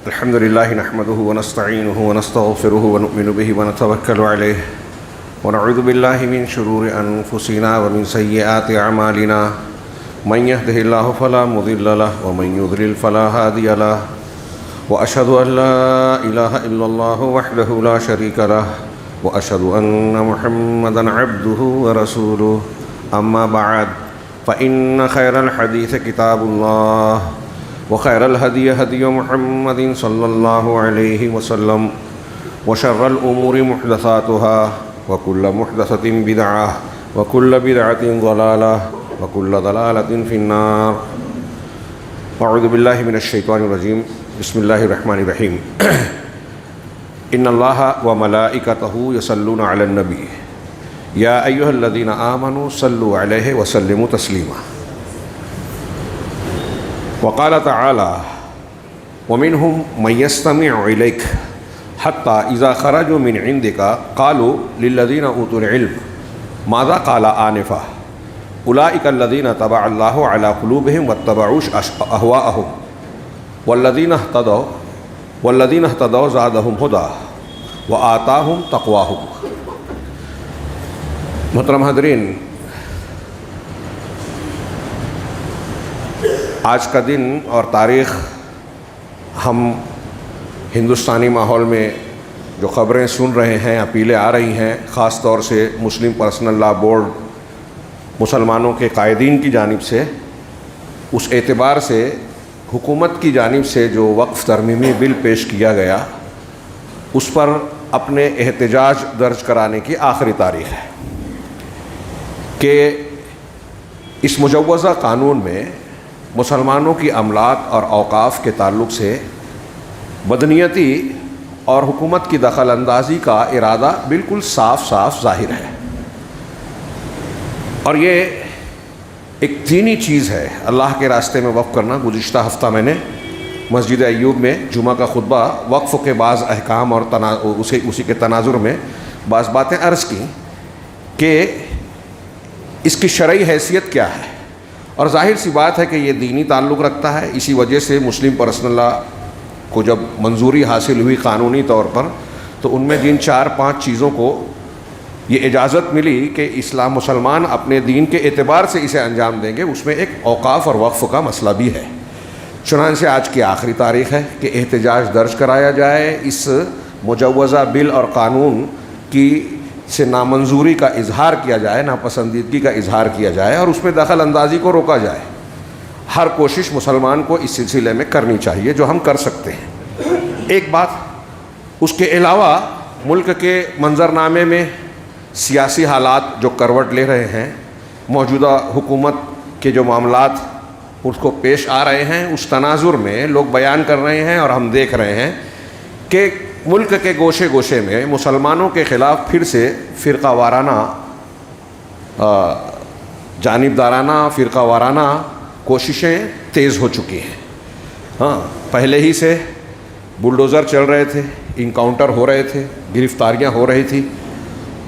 الحمد لله نحمده ونستعينه ونستغفره ونؤمن به ونتوكل عليه ونعوذ بالله من شرور أنفسنا ومن سيئات أعمالنا من يهده الله فلا مضل له ومن يضلل فلا هادي له وأشهد أن لا إله إلا الله وحده لا شريك له وأشهد أن محمدا عبده ورسوله أما بعد فإن خير الحديث كتاب الله وخير الهدي هدي محمد صلى الله عليه وسلم وشر الأمور محدثاتها وكل محدثة بدعة وكل بدعة ضلالة وكل ضلالة في النار. أعوذ بالله من الشيطان الرجيم. بسم الله الرحمن الرحيم. إن الله وملائكته يصلون على النبي يا أيها الذين آمنوا صلوا عليه وسلموا تسليما. وقال تعالى ومنهم من يستمع إليك حتى إذا خرجوا من عندك قالوا للذين أوتوا العلم ماذا قال آنفا أولئك الذين طبع الله على قلوبهم واتبعوا أهواءهم والذين اهتدوا زادهم هدى وآتاهم تقواهم. محترم حاضرین، آج کا دن اور تاریخ ہم ہندوستانی ماحول میں جو خبریں سن رہے ہیں، اپیلیں آ رہی ہیں، خاص طور سے مسلم پرسنل لا بورڈ مسلمانوں کے قائدین کی جانب سے، اس اعتبار سے حکومت کی جانب سے جو وقف ترمیمی بل پیش کیا گیا، اس پر اپنے احتجاج درج کرانے کی آخری تاریخ ہے کہ اس مجوزہ قانون میں مسلمانوں کی املاک اور اوقاف کے تعلق سے بدنیتی اور حکومت کی دخل اندازی کا ارادہ بالکل صاف ظاہر ہے، اور یہ ایک دینی چیز ہے اللہ کے راستے میں وقف کرنا. گزشتہ ہفتہ میں نے مسجد ایوب میں جمعہ کا خطبہ وقف کے بعض احکام اور اسی کے تناظر میں بعض باتیں عرض کی کہ اس کی شرعی حیثیت کیا ہے، اور ظاہر سی بات ہے کہ یہ دینی تعلق رکھتا ہے. اسی وجہ سے مسلم پرسنل لا کو جب منظوری حاصل ہوئی قانونی طور پر، تو ان میں جن 4-5 چیزوں کو یہ اجازت ملی کہ اسلام مسلمان اپنے دین کے اعتبار سے اسے انجام دیں گے، اس میں ایک اوقاف اور وقف کا مسئلہ بھی ہے. چنانچہ آج کی آخری تاریخ ہے کہ احتجاج درج کرایا جائے، اس مجوزہ بل اور قانون کی سے نامنظوری کا اظہار کیا جائے، ناپسندیدگی کا اظہار کیا جائے، اور اس میں دخل اندازی کو روکا جائے. ہر کوشش مسلمان کو اس سلسلے میں کرنی چاہیے جو ہم کر سکتے ہیں. ایک بات، اس کے علاوہ ملک کے منظرنامے میں سیاسی حالات جو کروٹ لے رہے ہیں، موجودہ حکومت کے جو معاملات اس کو پیش آ رہے ہیں، اس تناظر میں لوگ بیان کر رہے ہیں اور ہم دیکھ رہے ہیں کہ ملک کے گوشے گوشے میں مسلمانوں کے خلاف پھر سے فرقہ وارانہ، جانبدارانہ، فرقہ وارانہ کوششیں تیز ہو چکی ہیں. پہلے ہی سے بلڈوزر چل رہے تھے، انکاؤنٹر ہو رہے تھے، گرفتاریاں ہو رہی تھی،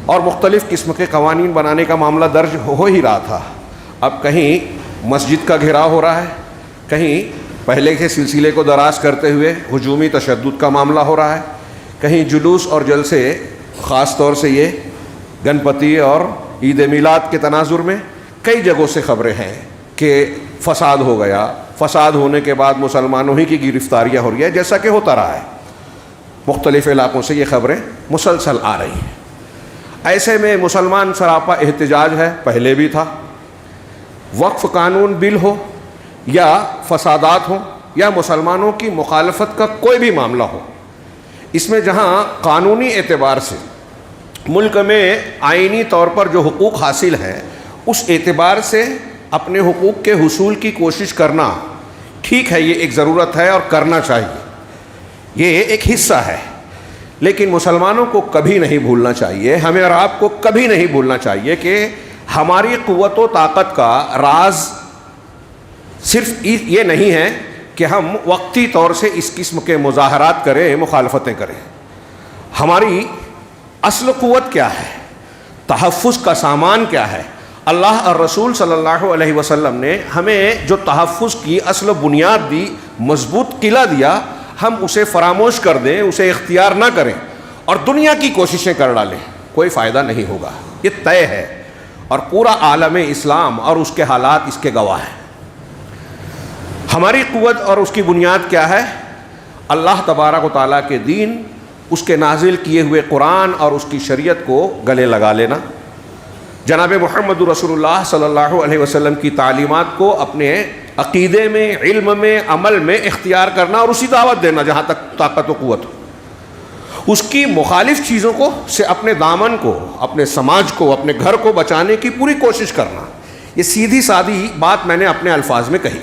اور مختلف قسم کے قوانین بنانے کا معاملہ درج ہو ہی رہا تھا. اب کہیں مسجد کا گھیراؤ ہو رہا ہے، کہیں پہلے کے سلسلے کو دراز کرتے ہوئے ہجومی تشدد کا معاملہ ہو رہا ہے، کہیں جلوس اور جلسے، خاص طور سے یہ گنپتی اور عید میلاد کے تناظر میں کئی جگہوں سے خبریں ہیں کہ فساد ہو گیا، فساد ہونے کے بعد مسلمانوں ہی کی گرفتاریاں ہو رہی ہیں، جیسا کہ ہوتا رہا ہے. مختلف علاقوں سے یہ خبریں مسلسل آ رہی ہیں. ایسے میں مسلمان سراپا احتجاج ہے، پہلے بھی تھا. وقف قانون بل ہو یا فسادات ہوں یا مسلمانوں کی مخالفت کا کوئی بھی معاملہ ہو، اس میں جہاں قانونی اعتبار سے ملک میں آئینی طور پر جو حقوق حاصل ہیں، اس اعتبار سے اپنے حقوق کے حصول کی کوشش کرنا ٹھیک ہے، یہ ایک ضرورت ہے اور کرنا چاہیے، یہ ایک حصہ ہے. لیکن مسلمانوں کو کبھی نہیں بھولنا چاہیے، ہمیں اور آپ کو کبھی نہیں بھولنا چاہیے کہ ہماری قوت و طاقت کا راز صرف یہ نہیں ہے کہ ہم وقتی طور سے اس قسم کے مظاہرات کریں، مخالفتیں کریں. ہماری اصل قوت کیا ہے، تحفظ کا سامان کیا ہے. اللہ اور رسول صلی اللہ علیہ وسلم نے ہمیں جو تحفظ کی اصل بنیاد دی، مضبوط قلعہ دیا، ہم اسے فراموش کر دیں، اسے اختیار نہ کریں اور دنیا کی کوششیں کر ڈالیں، کوئی فائدہ نہیں ہوگا، یہ طے ہے۔ اور پورا عالم اسلام اور اس کے حالات اس کے گواہ ہیں۔ ہماری قوت اور اس کی بنیاد کیا ہے؟ اللہ تبارک و تعالیٰ کے دین، اس کے نازل کیے ہوئے قرآن اور اس کی شریعت کو گلے لگا لینا، جناب محمد رسول اللہ صلی اللہ علیہ وسلم کی تعلیمات کو اپنے عقیدے میں، علم میں، عمل میں اختیار کرنا اور اسی دعوت دینا جہاں تک طاقت و قوت ہو، اس کی مخالف چیزوں کو سے اپنے دامن کو، اپنے سماج کو، اپنے گھر کو بچانے کی پوری کوشش کرنا۔ یہ سیدھی سادی بات میں نے اپنے الفاظ میں کہی۔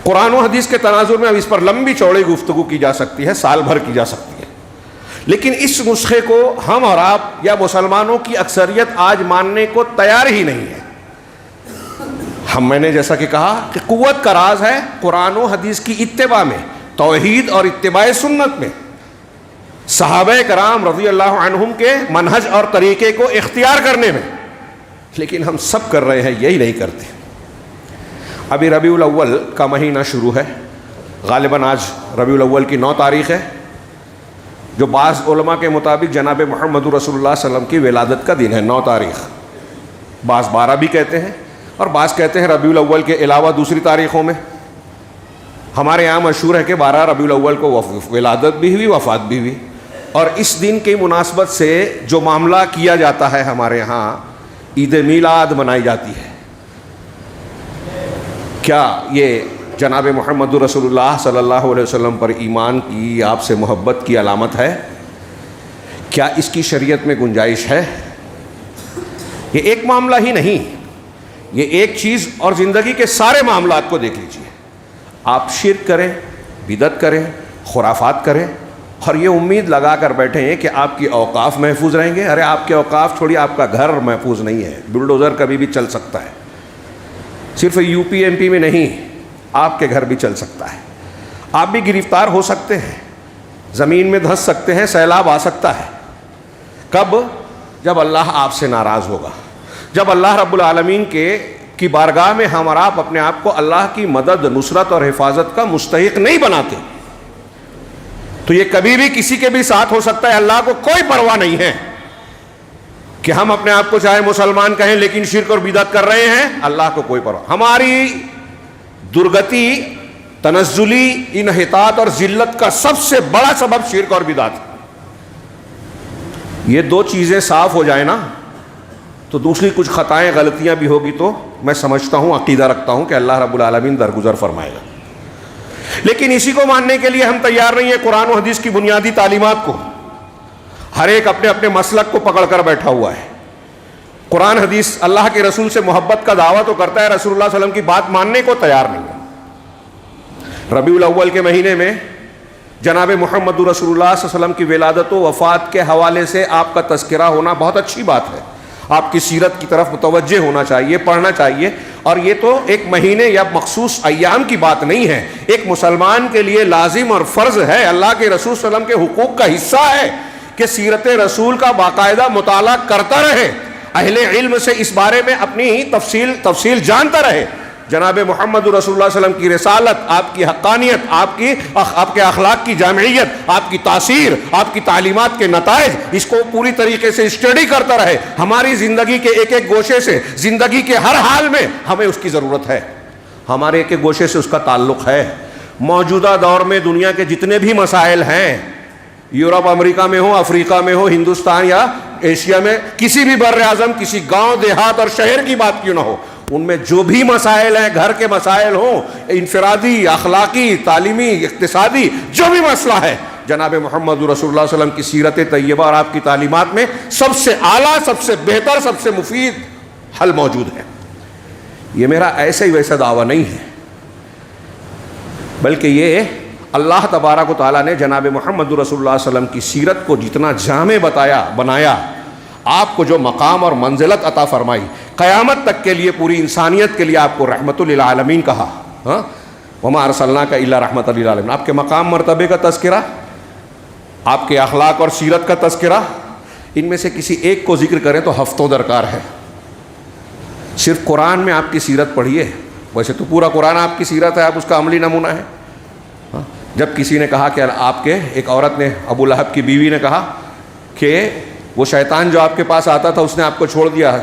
قرآن و حدیث کے تناظر میں اب اس پر لمبی چوڑی گفتگو کی جا سکتی ہے، سال بھر کی جا سکتی ہے، لیکن اس نسخے کو ہم اور آپ یا مسلمانوں کی اکثریت آج ماننے کو تیار ہی نہیں ہے۔ میں نے جیسا کہ کہا کہ قوت کا راز ہے قرآن و حدیث کی اتباع میں، توحید اور اتباع سنت میں، صحابہ کرام رضی اللہ عنہم کے منہج اور طریقے کو اختیار کرنے میں، لیکن ہم سب کر رہے ہیں، یہی نہیں کرتے۔ ابھی ربیع الاول کا مہینہ شروع ہے، غالباً آج ربیع الاول کی 9 تاریخ ہے، جو بعض علماء کے مطابق جناب محمد رسول اللہ صلی اللہ علیہ وسلم کی ولادت کا دن ہے، 9 تاریخ۔ بعض 12 بھی کہتے ہیں اور بعض کہتے ہیں ربیع الاول کے علاوہ دوسری تاریخوں میں۔ ہمارے یہاں مشہور ہے کہ 12 ربیع الاول کو ولادت بھی ہوئی، وفات بھی ہوئی، اور اس دن کی مناسبت سے جو معاملہ کیا جاتا ہے ہمارے ہاں، عید میلاد منائی جاتی ہے۔ کیا یہ جناب محمد رسول اللہ صلی اللہ علیہ وسلم پر ایمان کی، آپ سے محبت کی علامت ہے؟ کیا اس کی شریعت میں گنجائش ہے؟ یہ ایک معاملہ ہی نہیں، یہ ایک چیز اور زندگی کے سارے معاملات کو دیکھ لیجئے۔ آپ شرک کریں، بدعت کریں، خرافات کریں اور یہ امید لگا کر بیٹھے ہیں کہ آپ کی اوقاف محفوظ رہیں گے۔ ارے آپ کے اوقاف چھوڑیے، آپ کا گھر محفوظ نہیں ہے، بلڈوزر کبھی بھی چل سکتا ہے، صرف یو پی ایم پی میں نہیں، آپ کے گھر بھی چل سکتا ہے، آپ بھی گرفتار ہو سکتے ہیں، زمین میں دھنس سکتے ہیں، سیلاب آ سکتا ہے۔ کب؟ جب اللہ آپ سے ناراض ہوگا، جب اللہ رب العالمین کی بارگاہ میں ہم اور آپ اپنے آپ کو اللہ کی مدد، نصرت اور حفاظت کا مستحق نہیں بناتے، تو یہ کبھی بھی کسی کے بھی ساتھ ہو سکتا ہے۔ اللہ کو کوئی پرواہ نہیں ہے کہ ہم اپنے آپ کو چاہے مسلمان کہیں لیکن شرک اور بدعت کر رہے ہیں، اللہ کو کوئی پرواہ۔ ہماری درگتی، تنزلی انحطاط اور ذلت کا سب سے بڑا سبب شرک اور بدعت ہے۔ یہ 2 چیزیں صاف ہو جائیں نا تو دوسری کچھ خطائیں، غلطیاں بھی ہوگی تو میں سمجھتا ہوں، عقیدہ رکھتا ہوں کہ اللہ رب العالمین درگزر فرمائے گا۔ لیکن اسی کو ماننے کے لیے ہم تیار نہیں ہیں قرآن و حدیث کی بنیادی تعلیمات کو۔ ہر ایک اپنے اپنے مسلک کو پکڑ کر بیٹھا ہوا ہے۔ قرآن حدیث اللہ کے رسول سے محبت کا دعویٰ تو کرتا ہے، رسول اللہ صلی اللہ علیہ وسلم کی بات ماننے کو تیار نہیں ہے۔ ربیع الاول کے مہینے میں جناب محمد رسول اللہ صلی اللہ علیہ وسلم کی ولادت و وفات کے حوالے سے آپ کا تذکرہ ہونا بہت اچھی بات ہے۔ آپ کی سیرت کی طرف متوجہ ہونا چاہیے، پڑھنا چاہیے، اور یہ تو ایک مہینے یا مخصوص ایام کی بات نہیں ہے، ایک مسلمان کے لیے لازم اور فرض ہے، اللہ کے رسول صلی اللہ علیہ وسلم کے حقوق کا حصہ ہے کہ سیرت رسول کا باقاعدہ مطالعہ کرتا رہے، اہل علم سے اس بارے میں اپنی تفصیل جانتا رہے۔ جناب محمد رسول اللہ صلی اللہ علیہ وسلم کی رسالت، آپ کی حقانیت، آپ کے اخلاق کی جامعیت، آپ کی تاثیر، آپ کی تعلیمات کے نتائج، اس کو پوری طریقے سے اسٹڈی کرتا رہے۔ ہماری زندگی کے ایک ایک گوشے سے، زندگی کے ہر حال میں ہمیں اس کی ضرورت ہے، ہمارے ایک ایک گوشے سے اس کا تعلق ہے۔ موجودہ دور میں دنیا کے جتنے بھی مسائل ہیں، یورپ، امریکہ میں ہو، افریقہ میں ہو، ہندوستان یا ایشیا میں، کسی بھی بر اعظم، کسی گاؤں، دیہات اور شہر کی بات کیوں نہ ہو، ان میں جو بھی مسائل ہیں، گھر کے مسائل ہوں، انفرادی، اخلاقی، تعلیمی، اقتصادی، جو بھی مسئلہ ہے، جناب محمد رسول اللہ صلی اللہ علیہ وسلم کی سیرت طیبہ اور آپ کی تعلیمات میں سب سے اعلیٰ، سب سے بہتر، سب سے مفید حل موجود ہے۔ یہ میرا ایسے ہی ویسا دعویٰ نہیں ہے، بلکہ یہ اللہ تبارک و تعالیٰ نے جناب محمد رسول اللہ صلی اللہ علیہ وسلم کی سیرت کو جتنا جامع بنایا، آپ کو جو مقام اور منزلت عطا فرمائی، قیامت تک کے لیے، پوری انسانیت کے لیے آپ کو رحمت للعالمین کہا، وما ارسلناک الا رحمت للعالمین۔ آپ کے مقام مرتبے کا تذکرہ، آپ کے اخلاق اور سیرت کا تذکرہ، ان میں سے کسی ایک کو ذکر کریں تو ہفتوں درکار ہے۔ صرف قرآن میں آپ کی سیرت پڑھیے، ویسے تو پورا قرآن آپ کی سیرت ہے، آپ اس کا عملی نمونہ ہے، جب کسی نے کہا کہ آپ کے ایک عورت نے، ابو لہب کی بیوی نے کہا کہ وہ شیطان جو آپ کے پاس آتا تھا اس نے آپ کو چھوڑ دیا،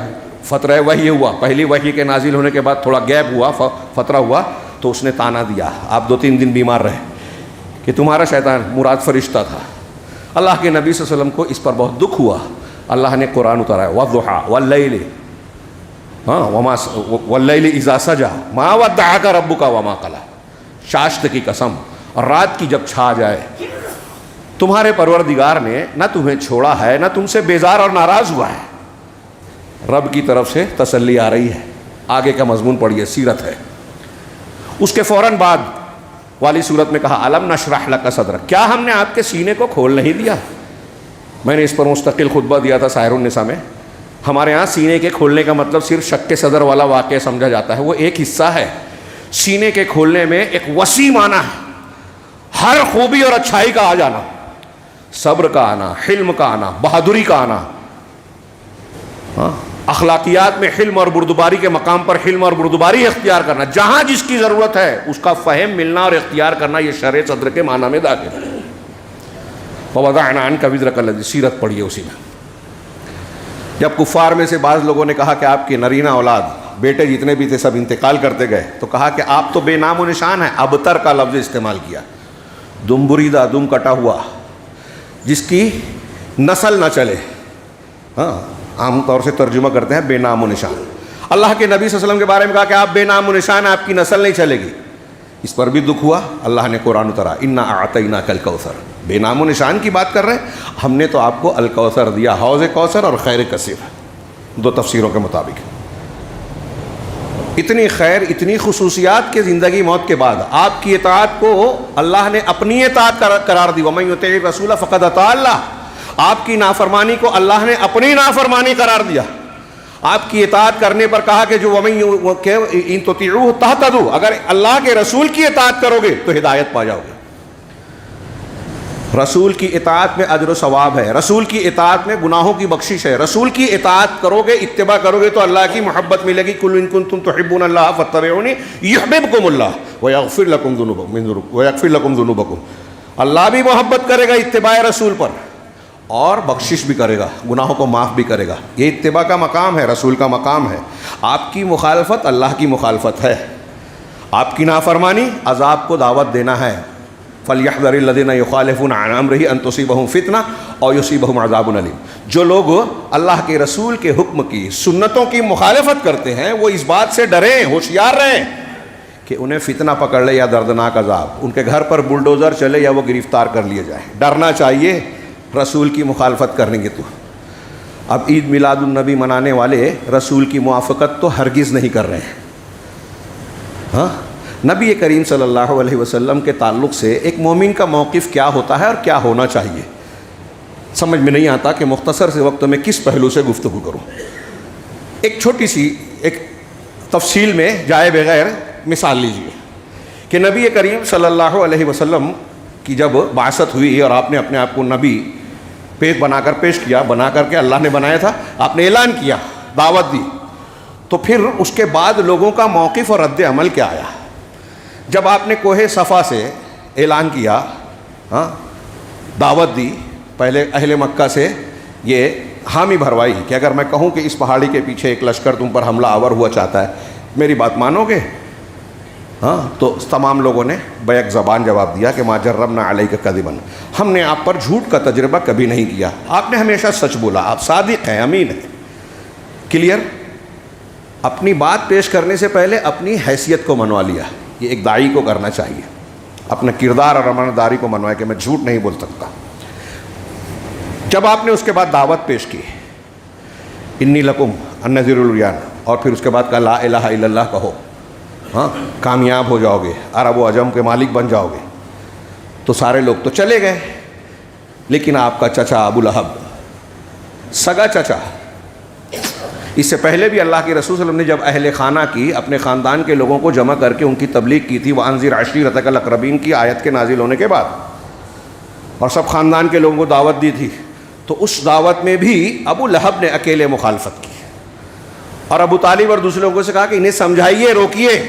فترہ وحی ہوا، پہلی وحی کے نازل ہونے کے بعد تھوڑا گیپ ہوا، فترہ ہوا، تو اس نے تانا دیا، آپ 2-3 دن بیمار رہے کہ تمہارا شیطان مراد فرشتہ تھا۔ اللہ کے نبی صلی اللہ علیہ وسلم کو اس پر بہت دکھ ہوا، اللہ نے قرآن اتارا ہے وَالضُّحَىٰ وَاللَّيْلِ وَاللَّيْلِ إِذَا سَجَىٰ مَا وَدَّعَكَ رَبُّكَ وَمَا قَلَىٰ، چاشت کی قسم، اور رات کی جب چھا جائے، تمہارے پروردگار نے نہ تمہیں چھوڑا ہے نہ تم سے بیزار اور ناراض ہوا ہے۔ رب کی طرف سے تسلی آ رہی ہے۔ آگے کا مضمون پڑھیے، سیرت ہے۔ اس کے فوراً بعد والی صورت میں کہا الم نشرح لک صدرک، کیا ہم نے آپ کے سینے کو کھول نہیں دیا؟ میں نے اس پر مستقل خطبہ دیا تھا سائر النساء میں۔ ہمارے ہاں سینے کے کھولنے کا مطلب صرف شق صدر والا واقعہ سمجھا جاتا ہے، وہ ایک حصہ ہے۔ سینے کے کھولنے میں ایک وسیع معنی ہے، ہر خوبی اور اچھائی کا آ جانا، صبر کا آنا، حلم کا آنا، بہادری کا آنا، اخلاقیات میں حلم اور بردباری کے مقام پر حلم اور بردباری اختیار کرنا، جہاں جس کی ضرورت ہے اس کا فہم ملنا اور اختیار کرنا، یہ شرع صدر کے معنی میں داخل ہے۔ وَوَضَعْنَا عَنْكَ وِزْرَكَ الَّذِي، سیرت پڑھیے اسی میں۔ جب کفار میں سے بعض لوگوں نے کہا کہ آپ کی نرینہ اولاد، بیٹے جتنے بھی تھے سب انتقال کرتے گئے، تو کہا کہ آپ تو بے نام و نشان ہیں، ابتر کا لفظ استعمال کیا، دم بریدہ، دم کٹا ہوا، جس کی نسل نہ چلے، عام طور سے ترجمہ کرتے ہیں بے نام و نشان۔ اللہ کے نبی صلی اللہ علیہ وسلم کے بارے میں کہا کہ آپ بے نام و نشان ہیں، آپ کی نسل نہیں چلے گی، اس پر بھی دکھ ہوا۔ اللہ نے قرآن اتارا انا اعطیناک الکوثر، بے نام و نشان کی بات کر رہے ہیں، ہم نے تو آپ کو الکوثر دیا، حوض کوثر اور خیر کثیر، دو تفسیروں کے مطابق۔ اتنی خیر، اتنی خصوصیات کے زندگی موت کے بعد آپ کی اطاعت کو اللہ نے اپنی اطاعت قرار دی، وَمَن يُطِعِ الرَّسُولَ فَقَدْ أَطَاعَ اللَّهَ، آپ کی نافرمانی کو اللہ نے اپنی نافرمانی قرار دیا۔ آپ کی اطاعت کرنے پر کہا کہ جو إِن تُطِيعُوهُ تَهْتَدُوا، اگر اللہ کے رسول کی اطاعت کرو گے تو ہدایت پا جاؤ گے۔ رسول کی اطاعت میں اجر و ثواب ہے، رسول کی اطاعت میں گناہوں کی بخشش ہے، رسول کی اطاعت کرو گے، اتباع کرو گے تو اللہ کی محبت ملے گی۔ قُلْ إِن كُنتُمْ تُحِبُّونَ اللَّهَ فَاتَّبِعُونِي يُحْبِبْكُمُ اللَّهُ وَيَغْفِرْ لَكُمْ ذُنُوبَكُمْ، اللہ بھی محبت کرے گا اتباع رسول پر، اور بخشش بھی کرے گا، گناہوں کو معاف بھی کرے گا۔ یہ اتباع کا مقام ہے، رسول کا مقام ہے۔ آپ کی مخالفت اللہ کی مخالفت ہے، آپ کی نافرمانی عذاب کو دعوت دینا ہے۔ فَلْيَحْذَرِ الَّذِينَ يُخَالِفُونَ عَنْ أَمْرِهِ أَن تُصِيبَهُمْ فِتْنَةٌ أَوْ يُصِيبَهُمْ عَذَابٌ أَلِيمٌ، جو لوگ اللہ کے رسول کے حکم کی، سنتوں کی مخالفت کرتے ہیں، وہ اس بات سے ڈریں، ہوشیار رہیں کہ انہیں فتنہ پکڑ لے یا دردناک عذاب، ان کے گھر پر بلڈوزر چلے یا وہ گرفتار کر لیے جائیں۔ ڈرنا چاہیے رسول کی مخالفت کریں گے تو۔ اب عید میلاد النبی منانے والے رسول کی موافقت تو ہرگز نہیں کر رہے ہیں۔ نبی کریم صلی اللہ علیہ وسلم کے تعلق سے ایک مومن کا موقف کیا ہوتا ہے اور کیا ہونا چاہیے، سمجھ میں نہیں آتا کہ مختصر سے وقت میں کس پہلو سے گفتگو کروں۔ ایک چھوٹی سی ایک تفصیل میں جائے بغیر مثال لیجیے کہ نبی کریم صلی اللہ علیہ وسلم کی جب بعثت ہوئی اور آپ نے اپنے آپ کو نبی بنا کر پیش کیا، بنا کر کے اللہ نے بنایا تھا، آپ نے اعلان کیا، دعوت دی، تو پھر اس کے بعد لوگوں کا موقف اور رد عمل کیا آیا؟ جب آپ نے کوہ صفا سے اعلان کیا، دعوت دی، پہلے اہل مکہ سے یہ حامی بھروائی کہ اگر میں کہوں کہ اس پہاڑی کے پیچھے ایک لشکر تم پر حملہ آور ہوا چاہتا ہے، میری بات مانو گے؟ تو تمام لوگوں نے بیک زبان جواب دیا کہ ما جربنا علیک کذبا، ہم نے آپ پر جھوٹ کا تجربہ کبھی نہیں کیا، آپ نے ہمیشہ سچ بولا، آپ صادق ہیں، امین ہیں۔ کلیئر؟ اپنی بات پیش کرنے سے پہلے اپنی حیثیت کو منوا لیا، یہ ایک داعی کو کرنا چاہیے، اپنا کردار اور امانتداری کو منوائے کہ میں جھوٹ نہیں بول سکتا۔ جب آپ نے اس کے بعد دعوت پیش کی انی لکم النذیر العریان، اور پھر اس کے بعد کہا لا الہ الا اللہ کہو، کامیاب ہو جاؤ گے، عرب و عجم کے مالک بن جاؤ گے، تو سارے لوگ تو چلے گئے، لیکن آپ کا چچا ابو لہب، سگا چچا، اس سے پہلے بھی اللہ کے رسول صلی اللہ علیہ وسلم نے جب اہل خانہ کی، اپنے خاندان کے لوگوں کو جمع کر کے ان کی تبلیغ کی تھی، وَأَنذِرْ عَشِيرَتَكَ الْأَقْرَبِينَ کی آیت کے نازل ہونے کے بعد، اور سب خاندان کے لوگوں کو دعوت دی تھی، تو اس دعوت میں بھی ابو لہب نے اکیلے مخالفت کی، اور ابو طالب اور دوسرے لوگوں سے کہا کہ انہیں سمجھائیے، روکیے،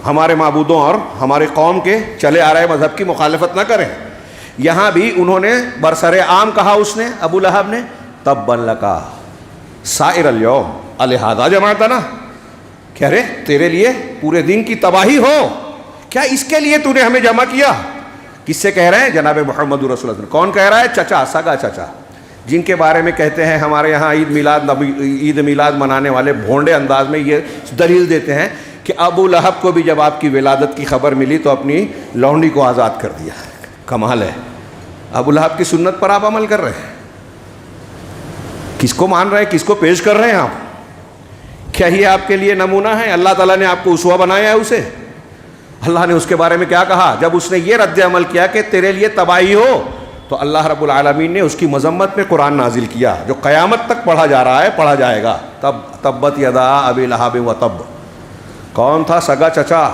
ہمارے معبودوں اور ہمارے قوم کے چلے آ رہے مذہب کی مخالفت نہ کریں. یہاں بھی انہوں نے برسر عام کہا, اس نے ابو لہب نے, تبا لکا سائر الیوم الہذا جمعتنا, کہ ارے تیرے لیے پورے دن کی تباہی ہو, کیا اس کے لیے تو نے ہمیں جمع کیا؟ کس سے کہہ رہے ہیں؟ جناب محمد رسول اللہ. کون کہہ رہا ہے؟ چچا, سگا چچا, جن کے بارے میں کہتے ہیں ہمارے یہاں عید میلاد منانے والے بھونڈے انداز میں یہ دلیل دیتے ہیں کہ ابو لہب کو بھی جب آپ کی ولادت کی خبر ملی تو اپنی لونڈی کو آزاد کر دیا. کمال ہے. ابو لہب کی سنت پر آپ عمل کر رہے ہیں. کس کو مان رہے ہیں, کس کو پیش کر رہے ہیں آپ؟ کیا یہ آپ کے لیے نمونہ ہے؟ اللہ تعالیٰ نے آپ کو اسوہ بنایا ہے اسے. اللہ نے اس کے بارے میں کیا کہا جب اس نے یہ رد عمل کیا کہ تیرے لیے تباہی ہو؟ تو اللہ رب العالمین نے اس کی مذمت میں قرآن نازل کیا جو قیامت تک پڑھا جا رہا ہے, پڑھا جائے گا. تبت یدا ابی لہب و تب. کون تھا؟ سگا چچا.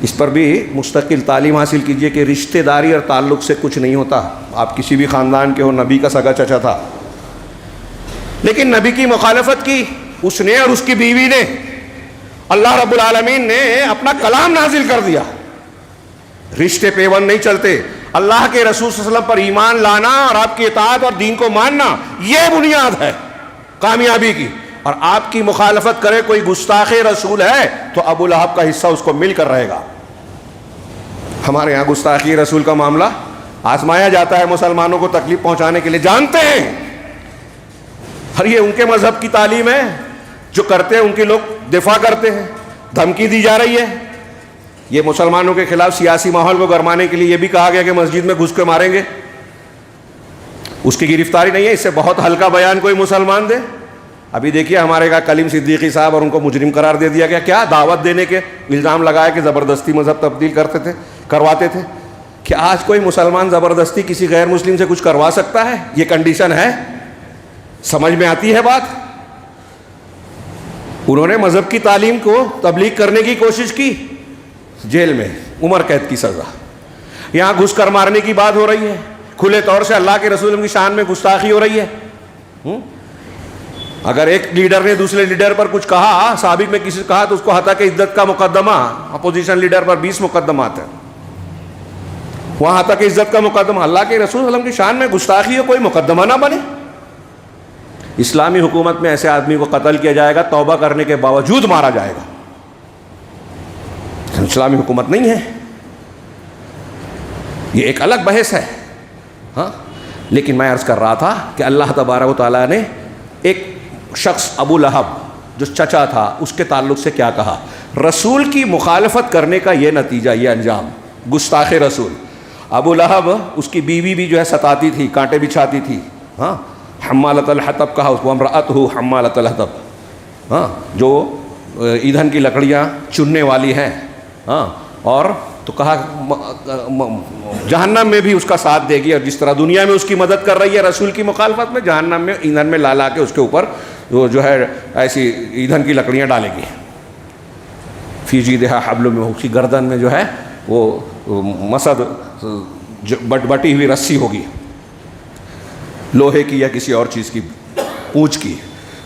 اس پر بھی مستقل تعلیم حاصل کیجئے کہ رشتہ داری اور تعلق سے کچھ نہیں ہوتا. آپ کسی بھی خاندان کے ہو, نبی کا سگا چچا تھا, لیکن نبی کی مخالفت کی اس نے اور اس کی بیوی نے. اللہ رب العالمین نے اپنا کلام نازل کر دیا. رشتے پیوند نہیں چلتے. اللہ کے رسول صلی اللہ علیہ وسلم پر ایمان لانا اور آپ کی اطاعت اور دین کو ماننا, یہ بنیاد ہے کامیابی کی. اور آپ کی مخالفت کرے کوئی گستاخ رسول ہے تو ابو لہب کا حصہ اس کو مل کر رہے گا. ہمارے یہاں گستاخی رسول کا معاملہ آزمایا جاتا ہے مسلمانوں کو تکلیف پہنچانے کے لیے, جانتے ہیں. اور یہ ان کے مذہب کی تعلیم ہے, جو کرتے ہیں ان کے لوگ دفاع کرتے ہیں. دھمکی دی جا رہی ہے. یہ مسلمانوں کے خلاف سیاسی ماحول کو گرمانے کے لیے یہ بھی کہا گیا کہ مسجد میں گھس کے ماریں گے. اس کی گرفتاری نہیں ہے, اس سے بہت ہلکا بیان کوئی مسلمان دے. ابھی دیکھیے ہمارے کا کلیم صدیقی صاحب, اور ان کو مجرم قرار دے دیا گیا. کیا دعوت دینے کے الزام لگایا کہ زبردستی مذہب تبدیل کرواتے تھے. کیا آج کوئی مسلمان زبردستی کسی غیر مسلم سے کچھ کروا سکتا ہے؟ یہ کنڈیشن ہے. سمجھ میں آتی ہے بات؟ انہوں نے مذہب کی تعلیم کو تبلیغ کرنے کی کوشش کی, جیل میں عمر قید کی سزا. یہاں گھس کر مارنے کی بات ہو رہی ہے, کھلے طور سے اللہ کے رسول کی شان میں گستاخی ہو رہی ہے. اگر ایک لیڈر نے دوسرے لیڈر پر کچھ کہا, سابق میں کسی سے کہا, تو اس کو ہتک عزت کا مقدمہ, اپوزیشن لیڈر پر 20 مقدمات ہیں, وہاں ہتک عزت کا مقدمہ. اللہ کے رسول صلی اللہ علیہ وسلم کی شان میں گستاخی ہو, کوئی مقدمہ نہ بنے. اسلامی حکومت میں ایسے آدمی کو قتل کیا جائے گا, توبہ کرنے کے باوجود مارا جائے گا. اسلامی حکومت نہیں ہے, یہ ایک الگ بحث ہے. ہاں, لیکن میں عرض کر رہا تھا کہ اللہ تبارک و تعالیٰ نے ایک شخص ابو لہب جو چچا تھا اس کے تعلق سے کیا کہا. رسول کی مخالفت کرنے کا یہ نتیجہ, یہ انجام, گستاخ رسول. ابو لہب, اس کی بیوی بھی جو ہے ستاتی تھی, کانٹے بچھاتی تھی. ہاں, حمالۃ الحطب کہا اس کو, امرأتہ حمالۃ الحطب. ہاں, جو ایندھن کی لکڑیاں چننے والی ہیں. ہاں, اور تو کہا جہنم میں بھی اس کا ساتھ دے گی, اور جس طرح دنیا میں اس کی مدد کر رہی ہے رسول کی مخالفت میں, جہنم میں ایندھن میں لا کے اس کے اوپر وہ جو ہے ایسی ایندھن کی لکڑیاں ڈالے گی. فی جیدہا حبل میں, اس کی گردن میں جو ہے وہ مسد بٹی ہوئی رسی ہوگی, لوہے کی یا کسی اور چیز کی, پونچھ کی.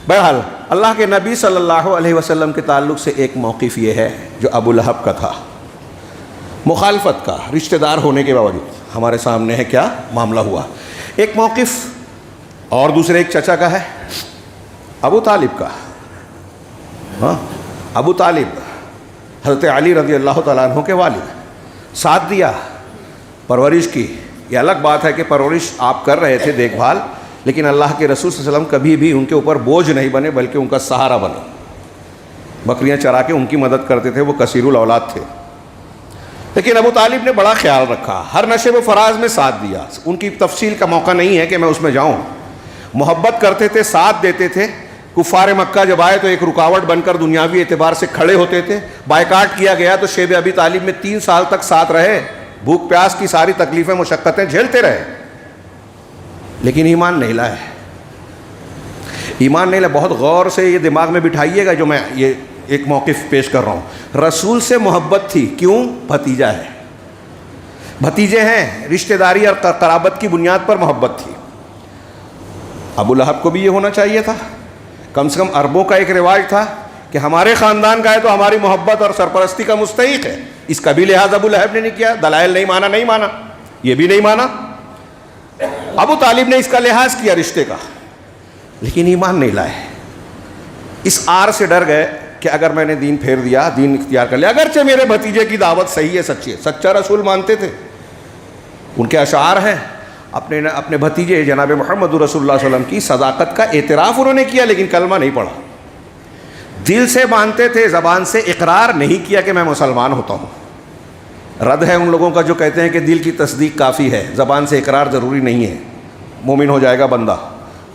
بہرحال اللہ کے نبی صلی اللہ علیہ وسلم کے تعلق سے ایک موقف یہ ہے جو ابو لہب کا تھا, مخالفت کا, رشتہ دار ہونے کے باوجود. ہمارے سامنے ہے کیا معاملہ ہوا. ایک موقف اور دوسرے ایک چچا کا ہے, ابو طالب کا. ہاں, ابو طالب حضرت علی رضی اللہ تعالیٰ عنہ کے والد, ساتھ دیا, پرورش کی. یہ الگ بات ہے کہ پرورش آپ کر رہے تھے, دیکھ بھال, لیکن اللہ کے رسول صلی اللہ علیہ وسلم کبھی بھی ان کے اوپر بوجھ نہیں بنے بلکہ ان کا سہارا بنے. بکریاں چرا کے ان کی مدد کرتے تھے, وہ کثیر الاولاد تھے. لیکن ابو طالب نے بڑا خیال رکھا, ہر نشیب و فراز میں ساتھ دیا. ان کی تفصیل کا موقع نہیں ہے کہ میں اس میں جاؤں. محبت کرتے تھے, ساتھ دیتے تھے. کفار مکہ جب آئے تو ایک رکاوٹ بن کر دنیاوی اعتبار سے کھڑے ہوتے تھے. بائیکاٹ کیا گیا تو شیب ابی طالب میں 3 سال تک ساتھ رہے, بھوک پیاس کی ساری تکلیفیں مشقتیں جھیلتے رہے, لیکن ایمان نہیں لائے. ایمان نہیں لائے. بہت غور سے یہ دماغ میں بٹھائیے گا جو میں یہ ایک موقف پیش کر رہا ہوں. رسول سے محبت تھی, کیوں؟ بھتیجا ہے, بھتیجے ہیں, رشتہ داری اور قرابت کی بنیاد پر محبت تھی. ابو لہب کو بھی یہ ہونا چاہیے تھا. کم سے کم عربوں کا ایک رواج تھا کہ ہمارے خاندان کا ہے تو ہماری محبت اور سرپرستی کا مستحق ہے. اس کا بھی لحاظ ابو لہب نے نہیں کیا. دلائل نہیں مانا, یہ بھی نہیں مانا. ابو طالب نے اس کا لحاظ کیا رشتے کا, لیکن ایمان نہیں لائے. اس آر سے ڈر گئے کہ اگر میں نے دین پھیر دیا, دین اختیار کر لیا, اگرچہ میرے بھتیجے کی دعوت صحیح ہے, سچی ہے, سچا رسول مانتے تھے, ان کے اشعار ہیں, اپنے بھتیجے جناب محمد رسول اللہ صلی اللہ علیہ وسلم کی صداقت کا اعتراف انہوں نے کیا, لیکن کلمہ نہیں پڑھا. دل سے مانتے تھے, زبان سے اقرار نہیں کیا کہ میں مسلمان ہوتا ہوں. رد ہے ان لوگوں کا جو کہتے ہیں کہ دل کی تصدیق کافی ہے, زبان سے اقرار ضروری نہیں ہے, مومن ہو جائے گا بندہ.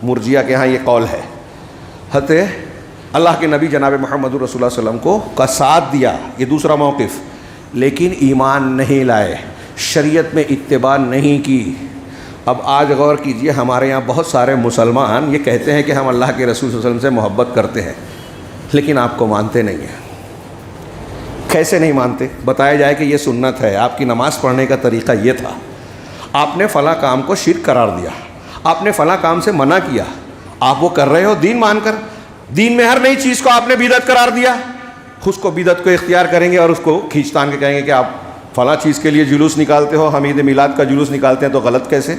مرجیہ کے ہاں یہ قول ہے. حضرت اللہ کے نبی جناب محمد رسول اللہ صلی اللہ علیہ وسلم کو کا ساتھ دیا, یہ دوسرا موقف, لیکن ایمان نہیں لائے, شریعت میں اتباع نہیں کی. اب آج غور کیجئے, ہمارے یہاں بہت سارے مسلمان یہ کہتے ہیں کہ ہم اللہ کے رسول صلی اللہ علیہ وسلم سے محبت کرتے ہیں, لیکن آپ کو مانتے نہیں ہیں. کیسے نہیں مانتے؟ بتایا جائے کہ یہ سنت ہے, آپ کی نماز پڑھنے کا طریقہ یہ تھا, آپ نے فلاں کام کو شرک قرار دیا, آپ نے فلاں کام سے منع کیا, آپ وہ کر رہے ہو دین مان کر. دین میں ہر نئی چیز کو آپ نے بدعت قرار دیا, اس کو بدعت کو اختیار کریں گے اور اس کو کھینچ تان کے کہیں گے کہ آپ فلاں چیز کے لیے جلوس نکالتے ہو, ہم عید میلاد کا جلوس نکالتے ہیں, تو غلط کیسے؟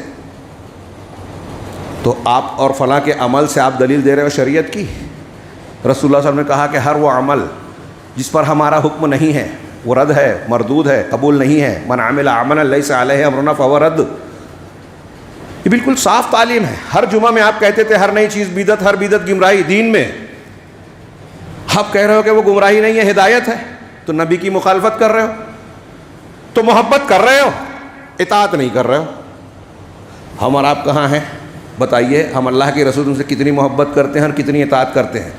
تو آپ اور فلاں کے عمل سے آپ دلیل دے رہے ہو شریعت کی. رسول اللہ صلی اللہ علیہ وسلم نے کہا کہ ہر وہ عمل جس پر ہمارا حکم نہیں ہے وہ رد ہے, مردود ہے, قبول نہیں ہے. من عمل عملا لیس علیہ امرنا فہو رد. یہ بالکل صاف تعلیم ہے. ہر جمعہ میں آپ کہتے تھے ہر نئی چیز بدعت, ہر بدعت گمراہی دین میں. آپ کہہ رہے ہو کہ وہ گمراہی نہیں ہے, ہدایت ہے, تو نبی کی مخالفت کر رہے ہو, تو محبت کر رہے ہو, اطاعت نہیں کر رہے ہو. ہم اور آپ کہاں ہیں بتائیے؟ ہم اللہ کے رسول سے کتنی محبت کرتے ہیں اور کتنی اطاعت کرتے ہیں.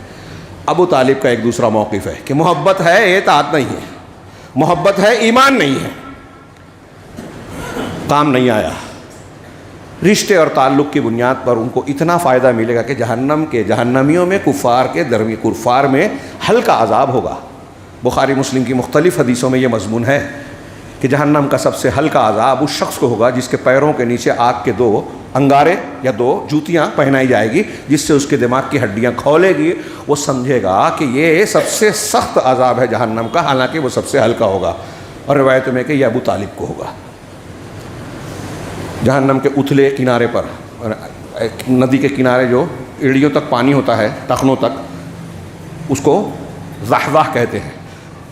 ابو طالب کا ایک دوسرا موقف ہے کہ محبت ہے, اطاعت نہیں ہے, محبت ہے, ایمان نہیں ہے. کام نہیں آیا. رشتے اور تعلق کی بنیاد پر ان کو اتنا فائدہ ملے گا کہ جہنمیوں میں کفار میں ہلکا عذاب ہوگا. بخاری مسلم کی مختلف حدیثوں میں یہ مضمون ہے کہ جہنم کا سب سے ہلکا عذاب اس شخص کو ہوگا جس کے پیروں کے نیچے آگ کے 2 انگارے یا 2 جوتیاں پہنائی جائے گی, جس سے اس کے دماغ کی ہڈیاں کھولے گی. وہ سمجھے گا کہ یہ سب سے سخت عذاب ہے جہنم کا, حالانکہ وہ سب سے ہلکا ہوگا. اور روایت میں کہ یہ ابو طالب کو ہوگا. جہنم کے اتلے کنارے پر, ندی کے کنارے جو ایڑیوں تک پانی ہوتا ہے, ٹخنوں تک, اس کو ضحضاح کہتے ہیں.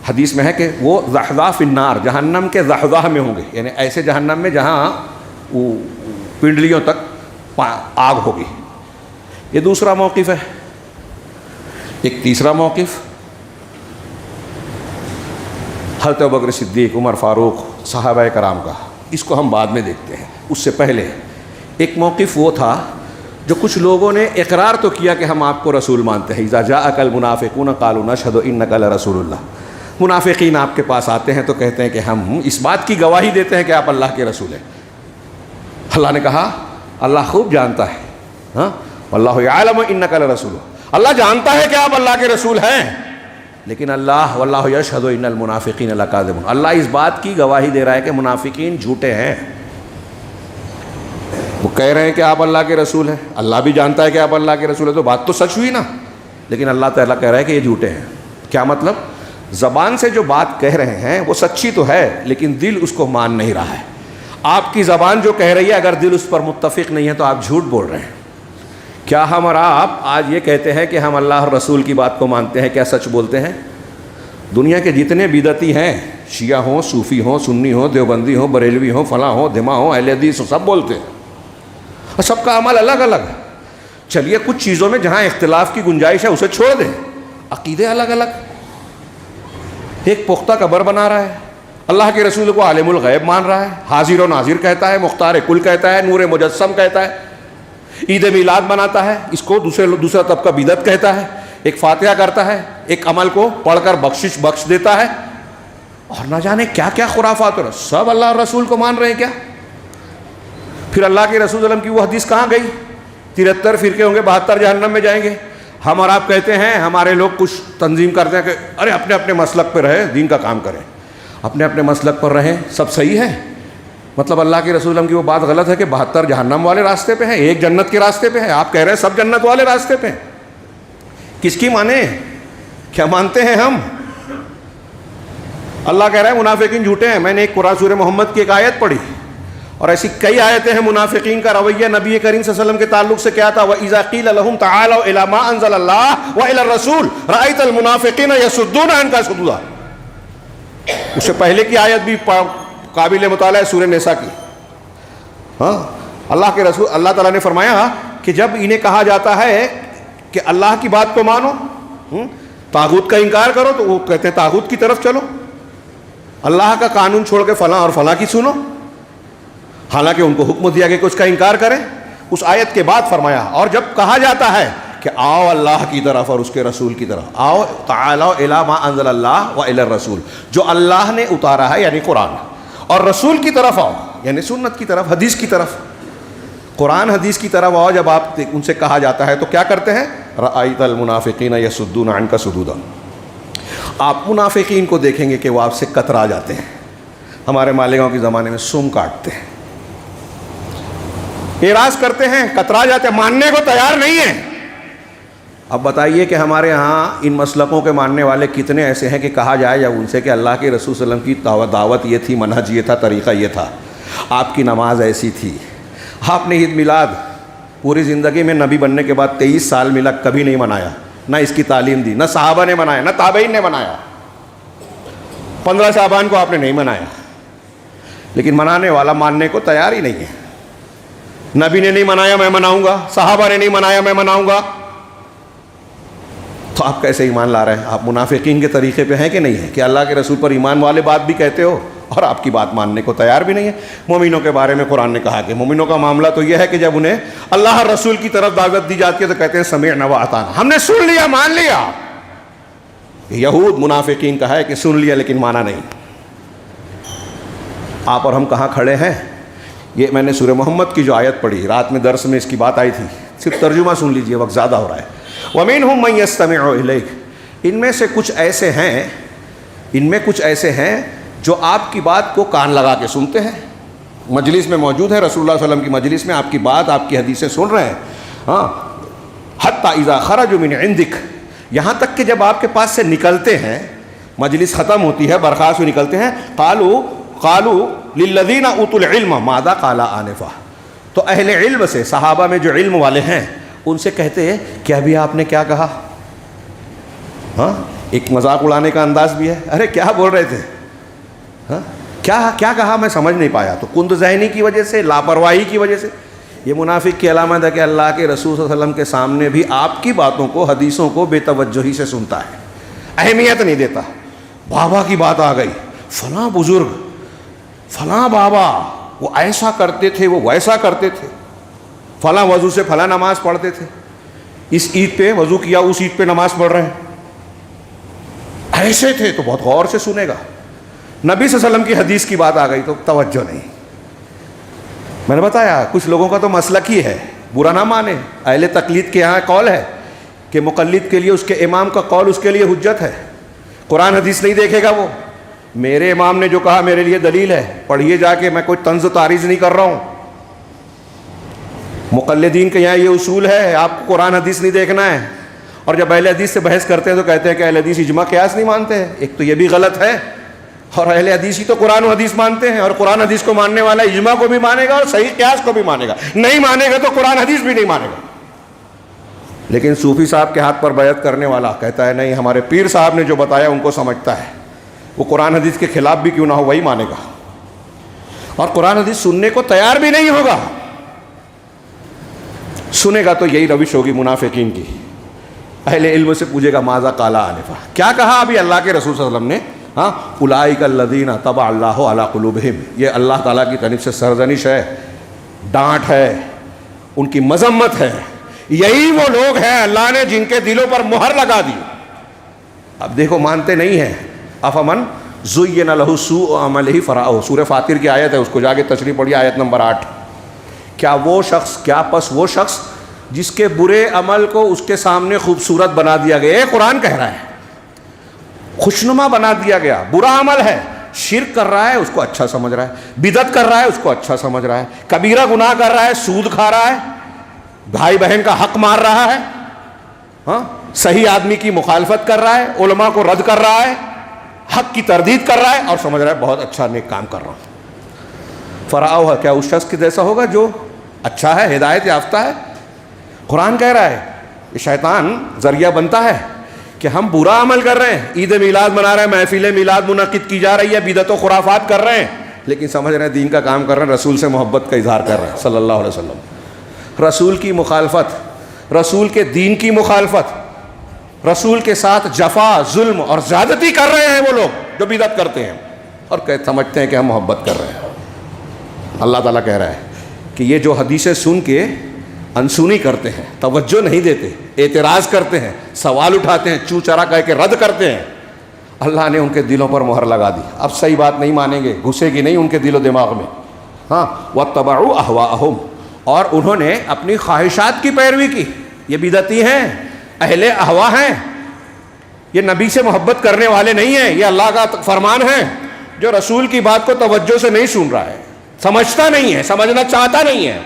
حدیث میں ہے کہ وہ ضحضاح فی النار, جہنم کے ضحضاح میں ہوں گے, یعنی ایسے جہنم میں جہاں پنڈلیوں تک آگ ہوگی. یہ دوسرا موقف ہے. ایک تیسرا موقف حضرت ابوبکر صدیق, عمر فاروق, صحابہ کرام کا, اس کو ہم بعد میں دیکھتے ہیں. اس سے پہلے ایک موقف وہ تھا جو کچھ لوگوں نے اقرار تو کیا کہ ہم آپ کو رسول مانتے ہیں. اذا جاءک المنافقون قالوا نشهد انک لرسول اللہ. منافقین آپ کے پاس آتے ہیں تو کہتے ہیں کہ ہم اس بات کی گواہی دیتے ہیں کہ آپ اللہ کے رسول ہیں. اللہ نے کہا اللہ خوب جانتا ہے, ہاں, واللہ یعلم انک لرسول, اللہ جانتا ہے کہ آپ اللہ کے رسول ہیں, لیکن اللہ واللہ یشہد ان المنافقین لکاذبون, اللہ اس بات کی گواہی دے رہا ہے کہ منافقین جھوٹے ہیں. وہ کہہ رہے ہیں کہ آپ اللہ کے رسول ہیں, اللہ بھی جانتا ہے کہ آپ اللہ کے رسول ہیں, تو بات تو سچ ہوئی نا, لیکن اللہ تعالیٰ کہہ رہا ہے کہ یہ جھوٹے ہیں. کیا مطلب؟ زبان سے جو بات کہہ رہے ہیں وہ سچی تو ہے, لیکن دل اس کو مان نہیں رہا ہے. آپ کی زبان جو کہہ رہی ہے, اگر دل اس پر متفق نہیں ہے تو آپ جھوٹ بول رہے ہیں. کیا ہم اور آپ آج یہ کہتے ہیں کہ ہم اللہ اور رسول کی بات کو مانتے ہیں, کیا سچ بولتے ہیں؟ دنیا کے جتنے بدعتی ہیں, شیعہ ہوں, صوفی ہوں, سنی ہوں, دیوبندی ہوں, بریلوی ہوں, فلاں ہوں, دھما ہوں, اہل حدیث ہوں, سب بولتے ہیں, اور سب کا عمل الگ الگ ہے. چلیے کچھ چیزوں میں جہاں اختلاف کی گنجائش ہے اسے چھوڑ دیں, عقیدے الگ الگ. ایک پختہ قبر بنا رہا ہے, اللہ کے رسول کو عالم الغیب مان رہا ہے, حاضر و ناظر کہتا ہے, مختار کل کہتا ہے, نور مجسم کہتا ہے, عید میلاد مناتا ہے, اس کو دوسرا طبقہ بدعت کہتا ہے, ایک فاتحہ کرتا ہے, ایک عمل کو پڑھ کر بخش دیتا ہے, اور نہ جانے کیا کیا خرافات ہو رہا. سب اللہ اور رسول کو مان رہے ہیں کیا؟ پھر اللہ کے رسول وسلم کی وہ حدیث کہاں گئی؟ 73 فرقے ہوں گے, 72 جہنم میں جائیں گے. ہم اور آپ کہتے ہیں, ہمارے لوگ کچھ تنظیم کرتے ہیں کہ ارے اپنے اپنے مسلک پہ رہے, دین کا کام کریں, اپنے اپنے مسلک پر رہیں, سب صحیح ہے. مطلب اللہ کے رسول کی وہ بات غلط ہے کہ 72 جہنم والے راستے پہ ہیں, ایک جنت کے راستے پہ ہے. آپ کہہ رہے ہیں سب جنت والے راستے پہ ہیں. کس کی مانے؟ کیا مانتے ہیں ہم؟ اللہ کہہ رہا ہے منافقین جھوٹے ہیں. میں نے ایک قرآن سورہ محمد کی ایک آیت پڑھی, اور ایسی کئی آیتیں ہیں. منافقین کا رویہ نبی کریم صلی اللہ علیہ وسلم کے تعلق سے کیا تھا؟ وَإِذَا قِيلَ لَهُمْ تَعَالَوْا إِلَىٰ مَا أَنزَلَ اللَّهُ وَإِلَى الرَّسُولِ رَأَيْتَ الْمُنَافِقِينَ يَصُدُّونَ عَنْكَ صُدُودًا. اس سے پہلے کی آیت بھی قابل مطالعہ ہے, سورہ نساء کی. ہاں, اللہ کے رسول اللہ تعالیٰ نے فرمایا کہ جب انہیں کہا جاتا ہے کہ اللہ کی بات کو مانو, طاغوت کا انکار کرو, تو وہ کہتے ہیں طاغوت کی طرف چلو, اللہ کا قانون چھوڑ کے فلاں اور فلاں کی سنو, حالانکہ ان کو حکم دیا کہ اس کا انکار کریں. اس آیت کے بعد فرمایا, اور جب کہا جاتا ہے کہ آؤ اللہ کی طرف اور اس کے رسول کی طرف, آؤ تعالوا الی ما انزل اللہ و الی الرسول, جو اللہ نے اتارا ہے یعنی قرآن, اور رسول کی طرف آؤ یعنی سنت کی طرف, حدیث کی طرف. قرآن حدیث کی طرف آؤ. جب آپ ان سے کہا جاتا ہے تو کیا کرتے ہیں؟ رأیت المنافقین یصدون عنک صدودا. آپ منافقین کو دیکھیں گے کہ وہ آپ سے کترا جاتے ہیں. ہمارے مالیگاؤں کے زمانے میں سم کاٹتے ہیں, اعراض کرتے ہیں, کترا جاتے ہیں, ماننے کو تیار نہیں ہیں. اب بتائیے کہ ہمارے ہاں ان مسلکوں کے ماننے والے کتنے ایسے ہیں کہ کہا جائے جب ان سے کہ اللہ کے رسول صلی اللہ علیہ وسلم کی دعوت یہ تھی, منہج یہ تھا, طریقہ یہ تھا, آپ کی نماز ایسی تھی, آپ نے عید میلاد پوری زندگی میں نبی بننے کے بعد 23 سال ملا کبھی نہیں منایا, نہ اس کی تعلیم دی, نہ صحابہ نے منایا, نہ تابعین نے منایا. 15 شعبان کو آپ نے نہیں منایا, لیکن منانے والا ماننے کو تیار ہی نہیں ہے. نبی نے نہیں منایا میں مناؤں گا, صحابہ نے نہیں منایا میں مناؤں گا. تو آپ کیسے ایمان لا رہے ہیں؟ آپ منافقین کے طریقے پہ ہیں کہ نہیں ہیں کہ اللہ کے رسول پر ایمان والے بات بھی کہتے ہو اور آپ کی بات ماننے کو تیار بھی نہیں ہے. مومنوں کے بارے میں قرآن نے کہا کہ مومنوں کا معاملہ تو یہ ہے کہ جب انہیں اللہ رسول کی طرف دعوت دی جاتی ہے تو کہتے ہیں سمعنا وأطعنا, ہم نے سن لیا مان لیا. یہود منافقین کا ہے کہ سن لیا لیکن مانا نہیں. آپ اور ہم کہاں کھڑے ہیں؟ یہ میں نے سورہ محمد کی جو آیت پڑھی رات میں درس میں, اس کی بات آئی تھی, صرف ترجمہ سن لیجئے, وقت زیادہ ہو رہا ہے. وَمِنْهُمْ مَنْ يَسْتَمِعُ إِلَيْكَ, ان میں سے کچھ ایسے ہیں جو آپ کی بات کو کان لگا کے سنتے ہیں. مجلس میں موجود ہے, رسول اللہ صلی اللہ علیہ وسلم کی مجلس میں آپ کی بات, آپ کی حدیثیں سن رہے ہیں. ہاں, حتیٰ اذا خرجوا من عندک, یہاں تک کہ جب آپ کے پاس سے نکلتے ہیں, مجلس ختم ہوتی ہے, برخاست ہوئے نکلتے ہیں, قالوا للذین اوتوا العلم ماذا قال آنفا, تو اہل علم سے, صحابہ میں جو علم والے ہیں, ان سے کہتے ہیں کہ ابھی آپ نے کیا کہا. ہاں, ایک مذاق اڑانے کا انداز بھی ہے, ارے کیا بول رہے تھے, ہاں کیا کہا میں سمجھ نہیں پایا. تو کند ذہنی کی وجہ سے, لاپرواہی کی وجہ سے. یہ منافق کی علامت ہے کہ اللہ کے رسول صلی اللہ علیہ وسلم کے سامنے بھی آپ کی باتوں کو, حدیثوں کو بے توجہی سے سنتا ہے, اہمیت نہیں دیتا. بابا کی بات آ گئی, فلاں بزرگ, فلاں بابا, وہ ایسا کرتے تھے, وہ ویسا کرتے تھے, فلاں وضو سے فلاں نماز پڑھتے تھے, اس عید پہ وضو کیا, اس عید پہ نماز پڑھ رہے ہیں, ایسے تھے. تو بہت غور سے سنے گا. نبی صلی اللہ علیہ وسلم کی حدیث کی بات آ گئی تو توجہ نہیں. میں نے بتایا کچھ لوگوں کا تو مسلک ہی ہے, برا نہ مانے, اہل تقلید کے یہاں قول ہے کہ مقلد کے لیے اس کے امام کا قول اس کے لیے حجت ہے. قرآن حدیث نہیں دیکھے گا وہ, میرے امام نے جو کہا میرے لیے دلیل ہے, پڑھیے جا کے, میں کوئی طنز و تعریض نہیں کر رہا ہوں. مقلدین کے یہاں یہ اصول ہے, آپ کو قرآن حدیث نہیں دیکھنا ہے. اور جب اہل حدیث سے بحث کرتے ہیں تو کہتے ہیں کہ اہل حدیث اجماع قیاس نہیں مانتے ہیں. ایک تو یہ بھی غلط ہے, اور اہل حدیث ہی تو قرآن و حدیث مانتے ہیں, اور قرآن حدیث کو ماننے والا اجماع کو بھی مانے گا اور صحیح قیاس کو بھی مانے گا. نہیں مانے گا تو قرآن حدیث بھی نہیں مانے گا. لیکن صوفی صاحب کے ہاتھ پر بیعت کرنے والا کہتا ہے نہیں, ہمارے پیر صاحب نے جو بتایا ان کو سمجھتا ہے, وہ قرآن حدیث کے خلاف بھی کیوں نہ ہو وہی مانے گا, اور قرآن حدیث سننے کو تیار بھی نہیں ہوگا. سنے گا تو یہی روش ہوگی منافقین کی. اہل علم سے پوچھے گا ماذا قال آنفا, کیا کہا ابھی اللہ کے رسول صلی اللہ علیہ وسلم نے. ہاں, اولئک الذین طبع اللہ علی قلوبہم, یہ اللہ تعالیٰ کی طرف سے سرزنش ہے, ڈانٹ ہے, ان کی مذمت ہے. یہی وہ لوگ ہیں اللہ نے جن کے دلوں پر مہر لگا دی. اب دیکھو مانتے نہیں ہیں. افمن زین لہ سوء عملہ فرآہ, سورہ فاطر کی آیت ہے, اس کو جا کے تشریح پڑھی, آیت نمبر 8. کیا پس وہ شخص جس کے برے عمل کو اس کے سامنے خوبصورت بنا دیا گیا, یہ قرآن کہہ رہا ہے, خوشنما بنا دیا گیا. برا عمل ہے, شرک کر رہا ہے, اس کو اچھا سمجھ رہا ہے, بدعت کر رہا ہے, اس کو اچھا سمجھ رہا ہے, کبیرہ گناہ کر رہا ہے, سود کھا رہا ہے, بھائی بہن کا حق مار رہا ہے, ہاں صحیح آدمی کی مخالفت کر رہا ہے، علماء کو رد کر رہا ہے، حق کی تردید کر رہا ہے اور سمجھ رہا ہے بہت اچھا نیک کام کر رہا ہوں. فراؤ ہے، کیا اس شخص کے جیسا ہوگا جو اچھا ہے، ہدایت یافتہ ہے؟ قرآن کہہ رہا ہے یہ شیطان ذریعہ بنتا ہے کہ ہم برا عمل کر رہے ہیں، عید میلاد منا رہے ہیں، محفل میلاد منعقد کی جا رہی ہے، بدعت و خرافات کر رہے ہیں، لیکن سمجھ رہے ہیں دین کا کام کر رہے ہیں، رسول سے محبت کا اظہار کر رہے ہیں صلی اللہ علیہ وسلم. رسول کی مخالفت، رسول کے دین کی مخالفت، رسول کے ساتھ جفا، ظلم اور زیادتی کر رہے ہیں وہ لوگ جو بدعت کرتے ہیں اور سمجھتے ہیں کہ ہم محبت کر رہے ہیں. اللہ تعالیٰ کہہ رہا ہے کہ یہ جو حدیثیں سن کے انسونی کرتے ہیں، توجہ نہیں دیتے، اعتراض کرتے ہیں، سوال اٹھاتے ہیں، چوں چرا کہہ کے رد کرتے ہیں، اللہ نے ان کے دلوں پر مہر لگا دی. اب صحیح بات نہیں مانیں گے، گھسے گی نہیں ان کے دل و دماغ میں. ہاں، وَاتَّبَعُوا أَهْوَاءَهُمْ، اور انہوں نے اپنی خواہشات کی پیروی کی. یہ بدعتی ہیں، اہل اہوا ہیں، یہ نبی سے محبت کرنے والے نہیں ہیں. یہ اللہ کا فرمان ہے. جو رسول کی بات کو توجہ سے نہیں سن رہا ہے، سمجھتا نہیں ہے، سمجھنا چاہتا نہیں ہے،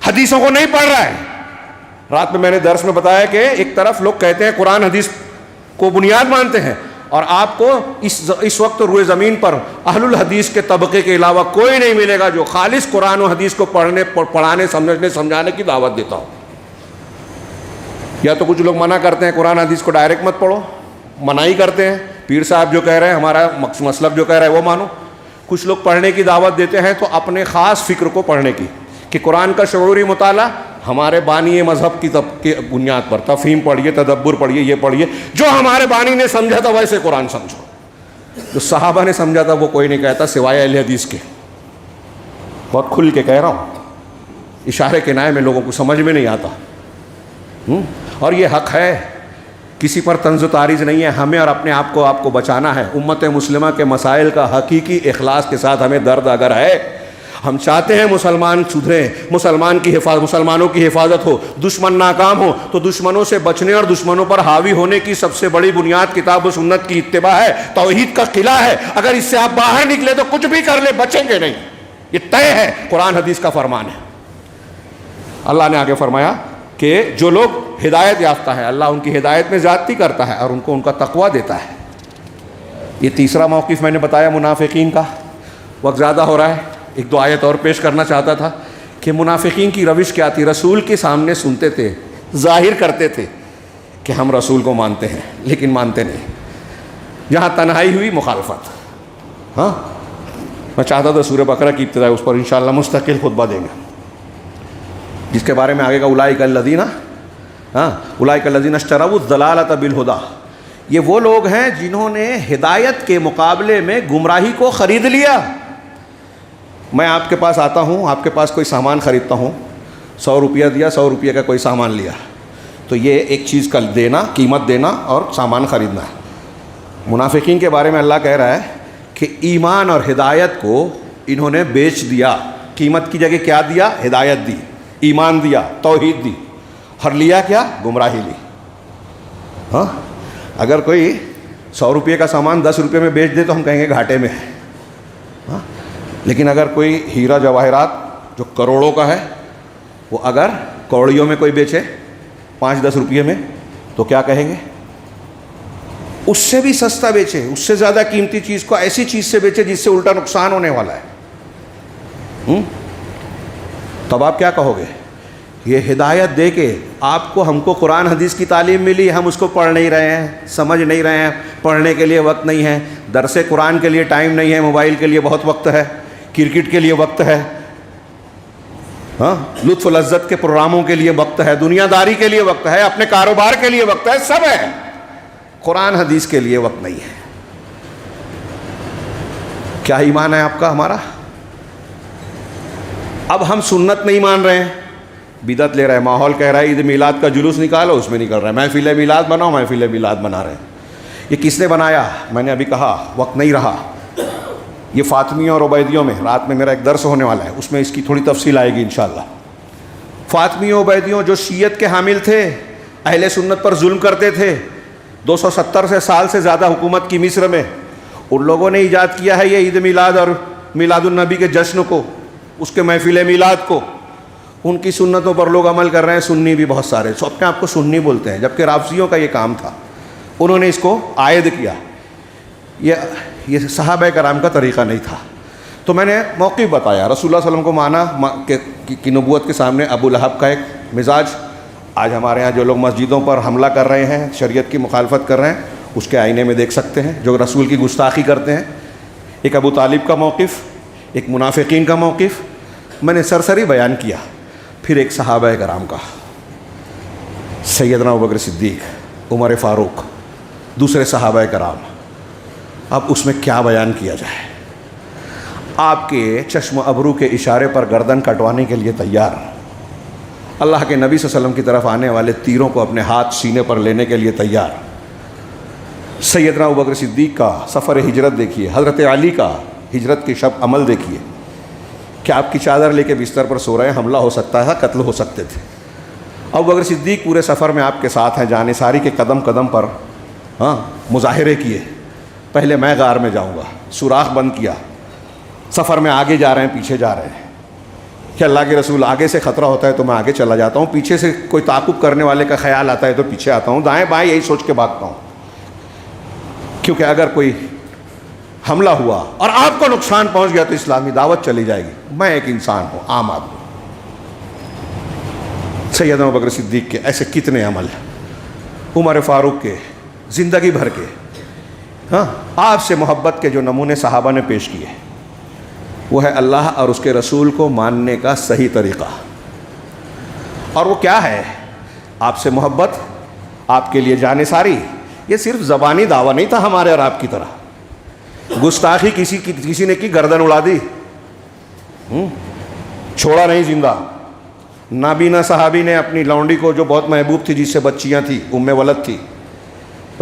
حدیثوں کو نہیں پڑھ رہا ہے. رات میں نے درس میں بتایا کہ ایک طرف لوگ کہتے ہیں قرآن حدیث کو بنیاد مانتے ہیں، اور آپ کو اس وقت روئے زمین پر اہل الحدیث کے طبقے کے علاوہ کوئی نہیں ملے گا جو خالص قرآن و حدیث کو پڑھانے سمجھانے کی دعوت دیتا ہو. یا تو کچھ لوگ منع کرتے ہیں قرآن حدیث کو ڈائریکٹ مت پڑھو، منائی کرتے ہیں، پیر صاحب جو کہہ رہے ہیں، ہمارا مسلک جو کہہ رہا ہے وہ مانو. کچھ لوگ پڑھنے کی دعوت دیتے ہیں تو اپنے خاص فکر کو پڑھنے کی، کہ قرآن کا شعوری مطالعہ ہمارے بانی مذہب کی بنیاد پر، تفہیم پڑھیے، تدبر پڑھیے، یہ پڑھیے، جو ہمارے بانی نے سمجھا تھا ویسے قرآن سمجھو. جو صحابہ نے سمجھا تھا وہ کوئی نہیں کہتا سوائے اہل حدیث کے. بہت کھل کے کہہ رہا ہوں، اشارے کنائے میں لوگوں کو سمجھ میں نہیں آتا. اور یہ حق ہے، کسی پر طنز و تعریض نہیں ہے. ہمیں اور اپنے آپ کو بچانا ہے. امت مسلمہ کے مسائل کا حقیقی اخلاص کے ساتھ ہمیں درد اگر ہے، ہم چاہتے ہیں مسلمان سدھریں، مسلمانوں کی حفاظت ہو، دشمن ناکام ہو، تو دشمنوں سے بچنے اور دشمنوں پر حاوی ہونے کی سب سے بڑی بنیاد کتاب و سنت کی اتباع ہے، توحید کا قلعہ ہے. اگر اس سے آپ باہر نکلے تو کچھ بھی کر لے، بچیں گے نہیں. یہ طے ہے، قرآن حدیث کا فرمان ہے. اللہ نے آگے فرمایا کہ جو لوگ ہدایت یافتہ ہے، اللہ ان کی ہدایت میں زیادتی کرتا ہے اور ان کو ان کا تقویٰ دیتا ہے. یہ تیسرا موقف میں نے بتایا منافقین کا. وقت زیادہ ہو رہا ہے، ایک دو آیت اور پیش کرنا چاہتا تھا کہ منافقین کی روش کیا تھی. رسول کے سامنے سنتے تھے، ظاہر کرتے تھے کہ ہم رسول کو مانتے ہیں، لیکن مانتے نہیں. جہاں تنہائی ہوئی، مخالفت. ہاں، میں چاہتا تھا سورہ بقرہ کی ابتدا اس پر انشاءاللہ مستقل خطبہ دیں گے، جس کے بارے میں آگے کا اولئک الذین اشتروا الضلالۃ بالہدی. یہ وہ لوگ ہیں جنہوں نے ہدایت کے مقابلے میں گمراہی کو خرید لیا. میں آپ کے پاس آتا ہوں، آپ کے پاس کوئی سامان خریدتا ہوں، 100 روپیہ دیا، 100 روپیہ کا کوئی سامان لیا، تو یہ ایک چیز کا دینا، قیمت دینا اور سامان خریدنا ہے. منافقین کے بارے میں اللہ کہہ رہا ہے کہ ایمان اور ہدایت کو انہوں نے بیچ دیا. قیمت کی جگہ کیا دیا؟ ہدایت دی، ایمان دیا، توحید دی، اور لیا کیا؟ گمراہی لی. ہاں، اگر کوئی 100 روپیے کا سامان 10 روپے میں بیچ دے تو ہم کہیں گے گھاٹے میں ہے. ہاں، لیکن اگر کوئی ہیرا جواہرات جو کروڑوں کا ہے وہ اگر کوڑیوں میں کوئی بیچے 5-10 روپیے میں تو کیا کہیں گے؟ اس سے بھی سستا بیچے، اس سے زیادہ قیمتی چیز کو ایسی چیز سے بیچے جس سے الٹا نقصان ہونے والا ہے. تب آپ کیا کہو گے؟ یہ ہدایت دے کے آپ کو، ہم کو قرآن حدیث کی تعلیم ملی، ہم اس کو پڑھ نہیں رہے ہیں، سمجھ نہیں رہے ہیں، پڑھنے کے لیے وقت نہیں ہے، درس قرآن کے لیے ٹائم نہیں ہے، موبائل کے لیے بہت وقت ہے، کرکٹ کے لیے وقت ہے، ہاں، لطف و لذت کے پروگراموں کے لیے وقت ہے، دنیا داری کے لیے وقت ہے، اپنے کاروبار کے لیے وقت ہے، سب ہے، قرآن حدیث کے لیے وقت نہیں ہے. کیا ایمان ہے آپ کا، ہمارا؟ اب ہم سنت نہیں مان رہے ہیں، بدعت لے رہے ہیں. ماحول کہہ رہا ہے عید میلاد کا جلوس نکالو، اس میں نکل رہا ہے. محفل میلاد بناؤ، محفل میلاد بنا رہے ہیں. یہ کس نے بنایا؟ میں نے ابھی کہا وقت نہیں رہا. یہ فاطمیوں اور عبیدیوں میں رات میں میرا ایک درس ہونے والا ہے، اس میں اس کی تھوڑی تفصیل آئے گی انشاءاللہ. فاطمیوں عبیدیوں جو شیعت کے حامل تھے، اہل سنت پر ظلم کرتے تھے، 270 سال سے زیادہ حکومت کی مصر میں، ان لوگوں نے ایجاد کیا ہے یہ عید میلاد اور میلاد النبی کے جشن کو، اس کے محفل میلاد کو. ان کی سنتوں پر لوگ عمل کر رہے ہیں، سنی بھی بہت سارے، سو اپنے آپ کو سنی بولتے ہیں، جبکہ رافضیوں کا یہ کام تھا، انہوں نے اس کو عائد کیا، یہ صحابہ کرام کا طریقہ نہیں تھا۔ تو میں نے موقف بتایا، رسول اللہ صلی اللہ علیہ وسلم کو مانا کہ نبوت کے سامنے ابو لہب کا ایک مزاج، آج ہمارے ہاں جو لوگ مسجدوں پر حملہ کر رہے ہیں، شریعت کی مخالفت کر رہے ہیں، اس کے آئینے میں دیکھ سکتے ہیں، جو رسول کی گستاخی کرتے ہیں۔ ایک ابو طالب کا موقف، ایک منافقین کا موقف میں نے سرسری بیان کیا، پھر ایک صحابہ کرام کا، سیدنا ابوبکر صدیق، عمر فاروق، دوسرے صحابہ کرام، اب اس میں کیا بیان کیا جائے؟ آپ کے چشم و ابرو کے اشارے پر گردن کٹوانے کے لیے تیار، اللہ کے نبی صلی اللہ علیہ وسلم کی طرف آنے والے تیروں کو اپنے ہاتھ سینے پر لینے کے لیے تیار۔ سیدنا ابوبکر صدیق کا سفر ہجرت دیکھیے، حضرت علی کا ہجرت کی شب عمل دیکھیے، کہ آپ کی چادر لے کے بستر پر سو رہے ہیں، حملہ ہو سکتا تھا، قتل ہو سکتے تھے، ابوبکر صدیق پورے سفر میں آپ کے ساتھ ہیں، جانثاری کے قدم قدم پر مظاہرے کیے، پہلے میں غار میں جاؤں گا، سوراخ بند کیا، سفر میں آگے جا رہے ہیں، پیچھے جا رہے ہیں، کہ اللہ کے رسول آگے سے خطرہ ہوتا ہے تو میں آگے چلا جاتا ہوں، پیچھے سے کوئی تعاقب کرنے والے کا خیال آتا ہے تو پیچھے آتا ہوں، دائیں بائیں یہی سوچ کے بھاگتا ہوں، کیونکہ اگر کوئی حملہ ہوا اور آپ کو نقصان پہنچ گیا تو اسلامی دعوت چلی جائے گی، میں ایک انسان ہوں، عام آدمی۔ سیدنا ابوبکر صدیق کے ایسے کتنے عمل، عمر فاروق کے زندگی بھر کے، آپ سے محبت کے جو نمونے صحابہ نے پیش کیے، وہ ہے اللہ اور اس کے رسول کو ماننے کا صحیح طریقہ۔ اور وہ کیا ہے؟ آپ سے محبت، آپ کے لیے جانثاری، یہ صرف زبانی دعویٰ نہیں تھا ہمارے اور آپ کی طرح، گستاخی کسی نے کی، گردن اڑا دی، چھوڑا نہیں زندہ۔ نابینا صحابی نے اپنی لونڈی کو، جو بہت محبوب تھی، جس سے بچیاں تھیں، ام ولد تھی،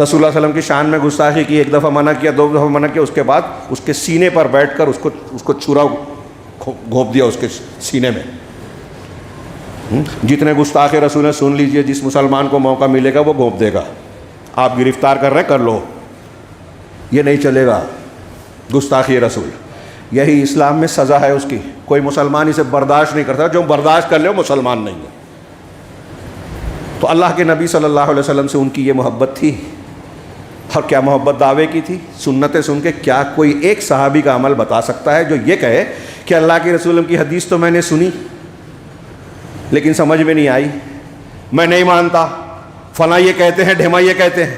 رسول اللہ صلی اللہ علیہ وسلم کی شان میں گستاخی کی، ایک دفعہ منع کیا، 2 دفعہ منع کیا، اس کے بعد اس کے سینے پر بیٹھ کر اس کو چھرا گھونپ دیا اس کے سینے میں۔ جتنے گستاخ رسول ہیں سن لیجئے، جس مسلمان کو موقع ملے گا وہ گھونپ دے گا، آپ گرفتار کر رہے ہیں کر لو، یہ نہیں چلے گا، گستاخی رسول۔ یہی اسلام میں سزا ہے اس کی، کوئی مسلمان اسے برداشت نہیں کرتا، جو برداشت کر لے وہ مسلمان نہیں ہے۔ تو اللہ کے نبی صلی اللہ علیہ وسلم سے ان کی یہ محبت تھی، اور کیا محبت دعوے کی تھی؟ سنتیں سن کے کیا کوئی ایک صحابی کا عمل بتا سکتا ہے جو یہ کہے کہ اللہ کے رسول کی حدیث تو میں نے سنی لیکن سمجھ میں نہیں آئی، میں نہیں مانتا، فلاں یہ کہتے ہیں، ڈھیما یہ کہتے ہیں؟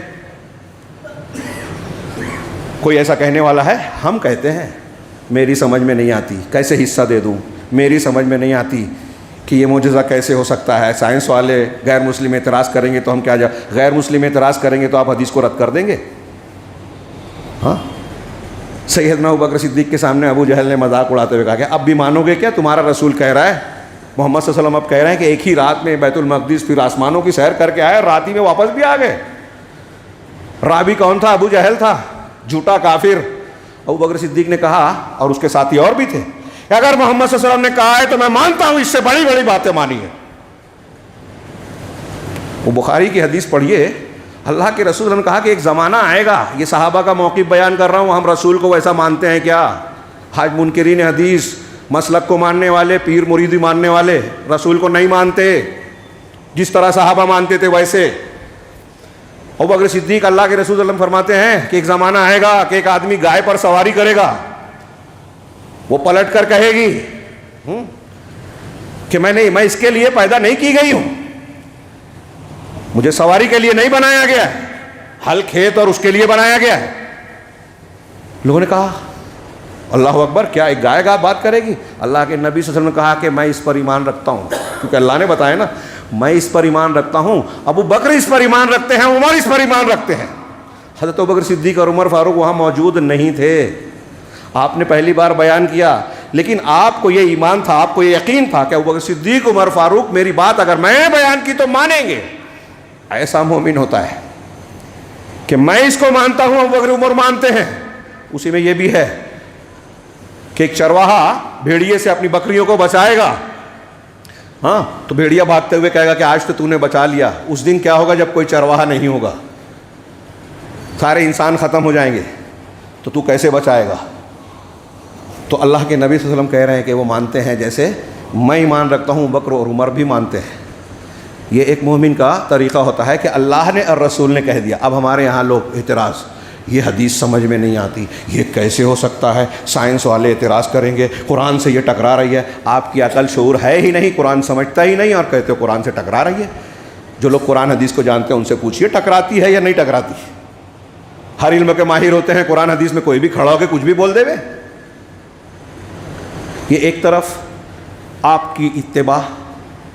کوئی ایسا کہنے والا ہے؟ ہم کہتے ہیں میری سمجھ میں نہیں آتی، کیسے حصہ دے دوں، میری سمجھ میں نہیں آتی کہ یہ معجزہ کیسے ہو سکتا ہے۔ سائنس والے غیر مسلم اعتراض کریں گے تو ہم کیا غیر مسلم اعتراض کریں گے تو آپ حدیث کو رد کر دیں گے؟ ہاں، سیدنا ابوبکر صدیق کے سامنے ابو جہل نے مذاق اڑاتے ہوئے کہا کہ اب بھی مانو گے کیا؟ تمہارا رسول کہہ رہا ہے، محمد صلی اللہ علیہ وسلم اب کہہ رہے ہیں کہ ایک ہی رات میں بیت المقدس پھر آسمانوں کی سیر کر کے آئے، رات ہی میں واپس بھی آ گئے۔ رابی کون تھا؟ ابو جہل تھا، جھوٹا کافر۔ ابوبکر صدیق نے کہا، اور اس کے ساتھی اور بھی تھے، کہ اگر محمد صلی اللہ علیہ وسلم نے کہا ہے تو میں مانتا ہوں، اس سے بڑی بڑی باتیں مانی ہیں۔ وہ بخاری کی حدیث پڑھیے، اللہ کے رسول نے کہا کہ ایک زمانہ آئے گا، یہ صحابہ کا موقف بیان کر رہا ہوں، ہم رسول کو ویسا مانتے ہیں کیا؟ آج منکرین حدیث، مسلک کو ماننے والے، پیر مریدی ماننے والے رسول کو نہیں مانتے، جس طرح صحابہ مانتے تھے ویسے۔ ابوبکر صدیق، اللہ کے رسول صلی اللہ علیہ وسلم فرماتے ہیں کہ ایک زمانہ آئے گا کہ ایک آدمی گائے پر سواری کرے گا، وہ پلٹ کر کہے گی کہ میں اس کے لیے پیدا نہیں کی گئی ہوں، مجھے سواری کے لیے نہیں بنایا گیا ہے، ہل کھیت اور اس کے لیے بنایا گیا ہے۔ لوگوں نے کہا اللہ اکبر، کیا ایک گائے گا بات کرے گی؟ اللہ کے نبی صلی اللہ علیہ وسلم نے کہا کہ میں اس پر ایمان رکھتا ہوں، کیونکہ اللہ نے بتایا نا، میں اس پر ایمان رکھتا ہوں، ابو بکر اس پر ایمان رکھتے ہیں، عمر اس پر ایمان رکھتے ہیں۔ حضرت ابوبکر صدیق اور عمر فاروق وہاں موجود نہیں تھے، آپ نے پہلی بار بیان کیا، لیکن آپ کو یہ ایمان تھا، آپ کو یہ یقین تھا کہ ابوبکر صدیق، عمر فاروق میری بات اگر میں بیان کی تو مانیں گے۔ ایسا مومن ہوتا ہے کہ میں اس کو مانتا ہوں، ابوبکر عمر مانتے ہیں۔ اسی میں یہ بھی ہے کہ ایک چرواہا بھیڑیے سے اپنی بکریوں کو بچائے گا، ہاں، تو بھیڑیا بھاگتے ہوئے کہے گا کہ آج تو نے بچا لیا، اس دن کیا ہوگا جب کوئی چرواہا نہیں ہوگا، سارے انسان ختم ہو جائیں گے، تو کیسے بچائے گا؟ تو اللہ کے نبی صلی اللہ علیہ وسلم کہہ رہے ہیں کہ وہ مانتے ہیں جیسے میں ایمان رکھتا ہوں، بکر اور عمر بھی مانتے ہیں۔ یہ ایک مومن کا طریقہ ہوتا ہے کہ اللہ نے اور رسول نے کہہ دیا۔ اب ہمارے یہاں لوگ اعتراض، یہ حدیث سمجھ میں نہیں آتی، یہ کیسے ہو سکتا ہے، سائنس والے اعتراض کریں گے، قرآن سے یہ ٹکرا رہی ہے۔ آپ کی عقل شعور ہے ہی نہیں، قرآن سمجھتا ہی نہیں اور کہتے ہو قرآن سے ٹکرا رہی ہے۔ جو لوگ قرآن حدیث کو جانتے ہیں ان سے پوچھئے ٹکراتی ہے یا نہیں ٹکراتی۔ ہر علم کے ماہر ہوتے ہیں، قرآن حدیث میں کوئی بھی کھڑا ہو کے کچھ بھی بول دے وے۔ یہ ایک طرف آپ کی اتباع،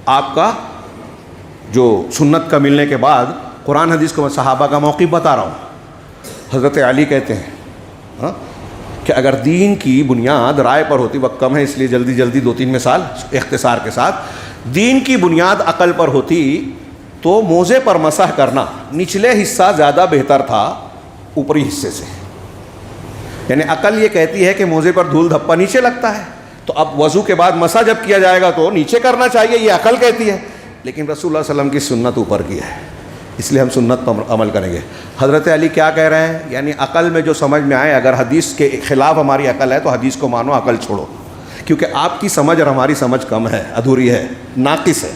آپ کا جو سنت کا ملنے کے بعد قرآن حدیث کو میں صحابہ کا موقف بتا رہا ہوں۔ حضرت علی کہتے ہیں کہ اگر دین کی بنیاد رائے پر ہوتی، وقت کم ہے اس لیے جلدی جلدی 2-3 مثال اختصار کے ساتھ، دین کی بنیاد عقل پر ہوتی تو موزے پر مسح کرنا نچلے حصہ زیادہ بہتر تھا اوپری حصے سے۔ یعنی عقل یہ کہتی ہے کہ موزے پر دھول دھپا نیچے لگتا ہے، تو اب وضو کے بعد مسح جب کیا جائے گا تو نیچے کرنا چاہیے، یہ عقل کہتی ہے۔ لیکن رسول اللہ صلی اللہ علیہ وسلم کی سنت اوپر کی ہے، اس لیے ہم سنت پر عمل کریں گے۔ حضرت علی کیا کہہ رہے ہیں؟ یعنی عقل میں جو سمجھ میں آئے، اگر حدیث کے خلاف ہماری عقل ہے تو حدیث کو مانو، عقل چھوڑو، کیونکہ آپ کی سمجھ اور ہماری سمجھ کم ہے، ادھوری ہے، ناقص ہے۔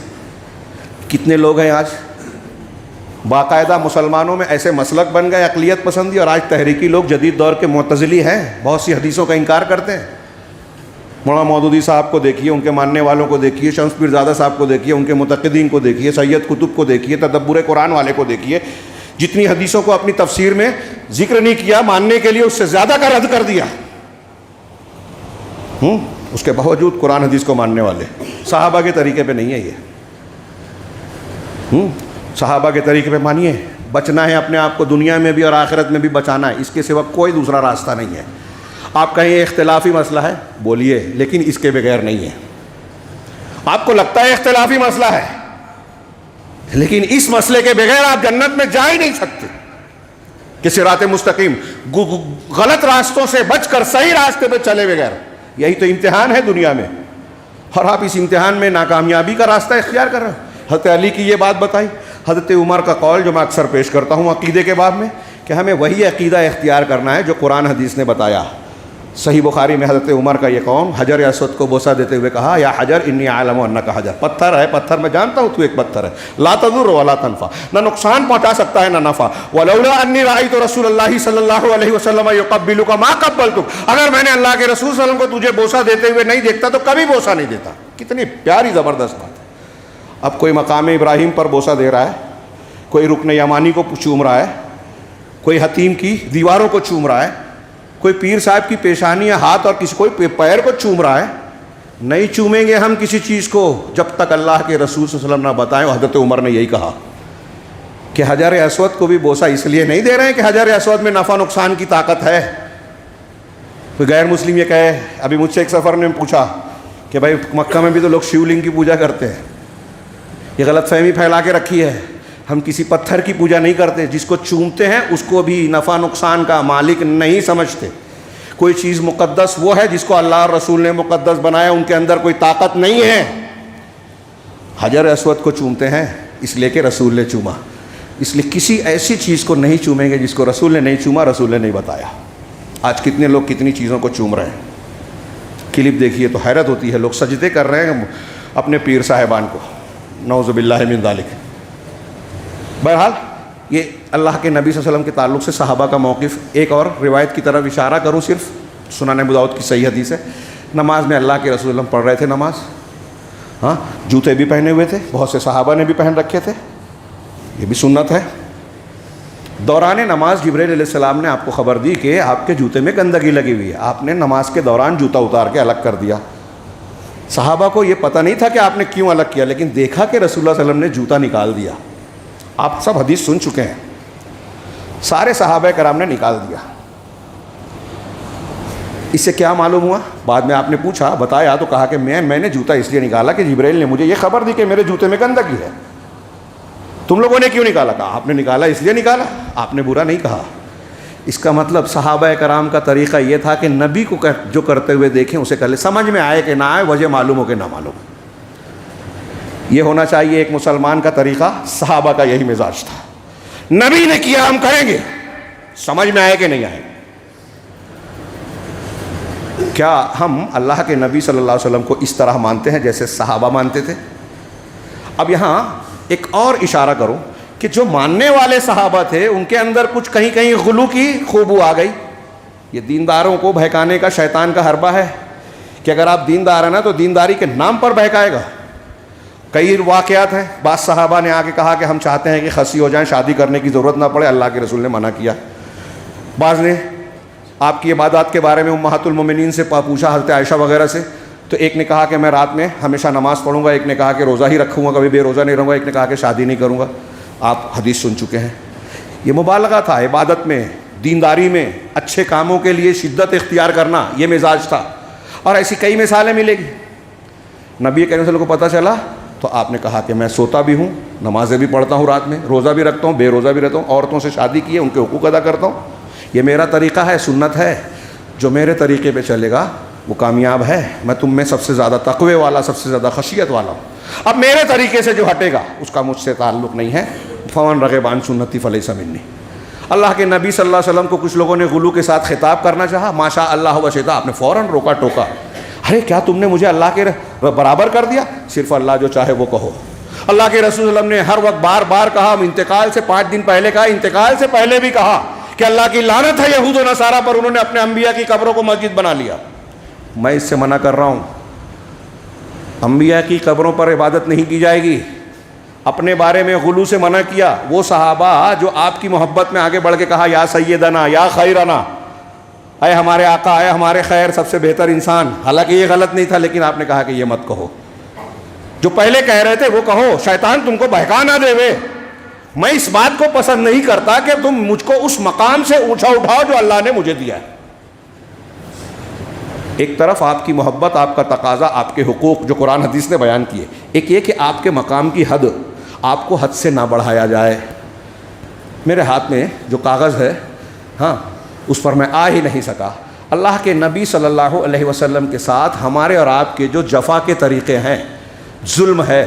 کتنے لوگ ہیں آج باقاعدہ مسلمانوں میں ایسے مسلک بن گئے عقلیت پسندی، اور آج تحریکی لوگ جدید دور کے معتزلی ہیں، بہت سی حدیثوں کا انکار کرتے ہیں۔ مولانا مودودی صاحب کو دیکھیے، ان کے ماننے والوں کو دیکھیے، شمس پیر زادہ صاحب کو دیکھیے، ان کے متقدین کو دیکھیے، سید قطب کو دیکھیے، تدبر قرآن والے کو دیکھیے، جتنی حدیثوں کو اپنی تفسیر میں ذکر نہیں کیا ماننے کے لیے، اس سے زیادہ کا رد کر دیا۔ اس کے باوجود قرآن حدیث کو ماننے والے صحابہ کے طریقے پہ نہیں ہے یہ۔ صحابہ کے طریقے پہ مانیے، بچنا ہے اپنے آپ کو، دنیا میں بھی اور آخرت میں بھی بچانا ہے، اس کے سوا کوئی دوسرا راستہ نہیں ہے۔ آپ کہیں یہ اختلافی مسئلہ ہے، بولیے، لیکن اس کے بغیر نہیں ہے۔ آپ کو لگتا ہے اختلافی مسئلہ ہے، لیکن اس مسئلے کے بغیر آپ جنت میں جا ہی نہیں سکتے کہ صراط مستقیم، غلط راستوں سے بچ کر صحیح راستے پہ چلے بغیر۔ یہی تو امتحان ہے دنیا میں، اور آپ اس امتحان میں ناکامیابی کا راستہ اختیار کر رہے ہیں۔ حضرت علی کی یہ بات بتائی۔ حضرت عمر کا قول جو میں اکثر پیش کرتا ہوں عقیدے کے باب میں، کہ ہمیں وہی عقیدہ اختیار کرنا ہے جو قرآن حدیث نے بتایا۔ صحیح بخاری میں حضرت عمر کا یہ قول، حجر اسود کو بوسہ دیتے ہوئے کہا، یا حجر انی اعلم انک حجر، پتھر ہے، پتھر میں جانتا ہوں تو ایک پتھر ہے، لا تضر ولا تنفع، نہ نقصان پہنچا سکتا ہے نہ نفع، ولولا انی رأیت رسول اللہ صلی اللہ علیہ وسلم یقبلک ما قبلتک، اگر میں نے اللہ کے رسول صلی اللہ علیہ وسلم کو تجھے بوسہ دیتے ہوئے نہیں دیکھتا تو کبھی بوسہ نہیں دیتا۔ کتنی پیاری زبردست بات ہے۔ اب کوئی مقام ابراہیم پر بوسہ دے رہا ہے، کوئی رکن یمانی کو چوم رہا ہے، کوئی حتیم کی دیواروں کو چوم رہا ہے، کوئی پیر صاحب کی پیشانی یا ہاتھ اور کسی کوئی پیر کو چوم رہا ہے۔ نہیں چومیں گے ہم کسی چیز کو جب تک اللہ کے رسول صلی اللہ علیہ وسلم نہ بتائیں۔ حضرت عمر نے یہی کہا کہ حجر اسود کو بھی بوسہ اس لیے نہیں دے رہے ہیں کہ حجر اسود میں نفع نقصان کی طاقت ہے۔ کوئی غیر مسلم یہ کہے، ابھی مجھ سے ایک سفر نے پوچھا کہ بھائی مکہ میں بھی تو لوگ شیو لنگ کی پوجا کرتے ہیں، یہ غلط فہمی پھیلا کے رکھی ہے، ہم کسی پتھر کی پوجا نہیں کرتے، جس کو چومتے ہیں اس کو بھی نفع نقصان کا مالک نہیں سمجھتے۔ کوئی چیز مقدس وہ ہے جس کو اللہ اور رسول نے مقدس بنایا، ان کے اندر کوئی طاقت نہیں ہے۔ حجر اسود کو چومتے ہیں اس لیے کہ رسول نے چوما، اس لیے کسی ایسی چیز کو نہیں چومیں گے جس کو رسول نے نہیں چوما، رسول نے نہیں بتایا۔ آج کتنے لوگ کتنی چیزوں کو چوم رہے ہیں، کلپ دیکھیے تو حیرت ہوتی ہے، لوگ سجدے کر رہے ہیں اپنے پیر صاحبان کو، نعوذ باللہ من ذالک۔ بہرحال یہ اللہ کے نبی صلی اللہ علیہ وسلم کے تعلق سے صحابہ کا موقف۔ ایک اور روایت کی طرف اشارہ کروں، صرف سنن ابو داؤد کی صحیح حدیث ہے، نماز میں اللہ کے رسول صلی اللہ علیہ وسلم پڑھ رہے تھے نماز، جوتے بھی پہنے ہوئے تھے، بہت سے صحابہ نے بھی پہن رکھے تھے، یہ بھی سنت ہے۔ دوران نماز جبرائیل علیہ السلام نے آپ کو خبر دی کہ آپ کے جوتے میں گندگی لگی ہوئی ہے، آپ نے نماز کے دوران جوتا اتار کے الگ کر دیا۔ صحابہ کو یہ پتہ نہیں تھا کہ آپ نے کیوں الگ کیا، لیکن دیکھا کہ رسول اللہ صلی اللہ علیہ وسلم نے جوتا نکال دیا۔ آپ سب حدیث سن چکے ہیں، سارے صحابہ کرام نے نکال دیا۔ اس سے کیا معلوم ہوا؟ بعد میں آپ نے پوچھا، بتایا تو کہا کہ میں نے جوتا اس لیے نکالا کہ جبرائیل نے مجھے یہ خبر دی کہ میرے جوتے میں گندگی ہے۔ تم لوگوں نے کیوں نکالا؟ کہا آپ نے نکالا اس لیے نکالا، آپ نے برا نہیں کہا۔ اس کا مطلب صحابہ کرام کا طریقہ یہ تھا کہ نبی کو جو کرتے ہوئے دیکھیں اسے کر لیں، سمجھ میں آئے کہ نہ آئے، وجہ معلوم ہو کہ نہ معلوم۔ یہ ہونا چاہیے ایک مسلمان کا طریقہ، صحابہ کا یہی مزاج تھا، نبی نے کیا ہم کریں گے، سمجھ میں آئے کہ نہیں آئے۔ کیا ہم اللہ کے نبی صلی اللہ علیہ وسلم کو اس طرح مانتے ہیں جیسے صحابہ مانتے تھے؟ اب یہاں ایک اور اشارہ کروں کہ جو ماننے والے صحابہ تھے ان کے اندر کچھ کہیں کہیں غلو کی خوبو آ گئی. یہ دینداروں کو بہکانے کا شیطان کا حربہ ہے کہ اگر آپ دیندار ہیں نا تو دینداری کے نام پر بہکائے گا. کئی واقعات ہیں. بعض صحابہ نے آ کے کہا کہ ہم چاہتے ہیں کہ خصی ہو جائیں, شادی کرنے کی ضرورت نہ پڑے, اللہ کے رسول نے منع کیا. بعض نے آپ کی عبادات کے بارے میں امہات المومنین سے پوچھا, حضرت عائشہ وغیرہ سے, تو ایک نے کہا کہ میں رات میں ہمیشہ نماز پڑھوں گا, ایک نے کہا کہ روزہ ہی رکھوں گا, کبھی بے روزہ نہیں رہوں گا, ایک نے کہا کہ شادی نہیں کروں گا. آپ حدیث سن چکے ہیں. یہ مبالغہ تھا عبادت میں, دینداری میں, اچھے کاموں کے لیے شدت اختیار کرنا, یہ مزاج تھا. اور ایسی کئی مثالیں ملے گی. نبی کریم صلی اللہ علیہ وسلم کو پتہ چلا تو آپ نے کہا کہ میں سوتا بھی ہوں, نمازیں بھی پڑھتا ہوں رات میں, روزہ بھی رکھتا ہوں, بے روزہ بھی رہتا ہوں, عورتوں سے شادی کی ہے, ان کے حقوق ادا کرتا ہوں. یہ میرا طریقہ ہے, سنت ہے. جو میرے طریقے پہ چلے گا وہ کامیاب ہے. میں تم میں سب سے زیادہ تقوی والا, سب سے زیادہ خشیت والا ہوں. اب میرے طریقے سے جو ہٹے گا اس کا مجھ سے تعلق نہیں ہے. فمن رغب عن سنتی فلیس منی. اللہ کے نبی صلی اللہ علیہ وسلم کو کچھ لوگوں نے غلو کے ساتھ خطاب کرنا چاہا, ماشاء اللہ و شئت, آپ نے فوراً روکا ٹوکا. ارے کیا تم نے مجھے اللہ کے برابر کر دیا؟ صرف اللہ جو چاہے وہ کہو. اللہ کے رسول صلی اللہ علیہ وسلم نے ہر وقت بار بار کہا, انتقال سے 5 دن پہلے کہا, انتقال سے پہلے بھی کہا کہ اللہ کی لعنت ہے یہود و نصارہ پر, انہوں نے اپنے انبیاء کی قبروں کو مسجد بنا لیا. میں اس سے منع کر رہا ہوں, انبیاء کی قبروں پر عبادت نہیں کی جائے گی. اپنے بارے میں غلو سے منع کیا وہ صحابہ جو آپ کی محبت میں آگے بڑھ کے کہا یا سیدنا یا خیرنا, اے ہمارے آقا, اے ہمارے خیر, سب سے بہتر انسان. حالانکہ یہ غلط نہیں تھا, لیکن آپ نے کہا کہ یہ مت کہو. جو پہلے کہہ رہے تھے وہ کہو, شیطان تم کو بہکا نہ دے وے. میں اس بات کو پسند نہیں کرتا کہ تم مجھ کو اس مقام سے اونچا اٹھاؤ جو اللہ نے مجھے دیا ہے. ایک طرف آپ کی محبت, آپ کا تقاضا, آپ کے حقوق جو قرآن حدیث نے بیان کیے, ایک یہ کہ آپ کے مقام کی حد آپ کو حد سے نہ بڑھایا جائے. میرے ہاتھ میں جو کاغذ ہے, ہاں, اس پر میں آ ہی نہیں سکا. اللہ کے نبی صلی اللہ علیہ وسلم کے ساتھ ہمارے اور آپ کے جو جفا کے طریقے ہیں, ظلم ہے,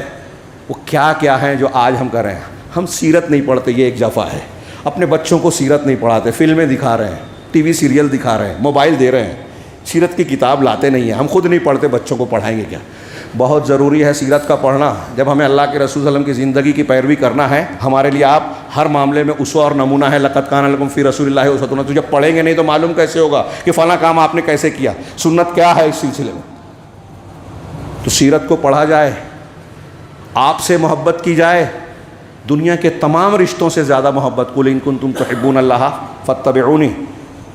وہ کیا کیا ہیں جو آج ہم کر رہے ہیں. ہم سیرت نہیں پڑھتے, یہ ایک جفا ہے. اپنے بچوں کو سیرت نہیں پڑھاتے, فلمیں دکھا رہے ہیں, ٹی وی سیریل دکھا رہے ہیں, موبائل دے رہے ہیں, سیرت کی کتاب لاتے نہیں ہیں. ہم خود نہیں پڑھتے, بچوں کو پڑھائیں گے کیا؟ بہت ضروری ہے سیرت کا پڑھنا. جب ہمیں اللہ کے رسول صلی اللہ علیہ وسلم کی زندگی کی پیروی کرنا ہے, ہمارے لیے آپ ہر معاملے میں اسوہ اور نمونہ ہے. لقد کان لکم فی رسول اللہ اسوۃ. تو جب پڑھیں گے نہیں تو معلوم کیسے ہوگا کہ فلاں کام آپ نے کیسے کیا, سنت کیا ہے اس سلسلے میں. تو سیرت کو پڑھا جائے, آپ سے محبت کی جائے, دنیا کے تمام رشتوں سے زیادہ محبت. قل ان کنتم تحبون اللہ فاتبعونی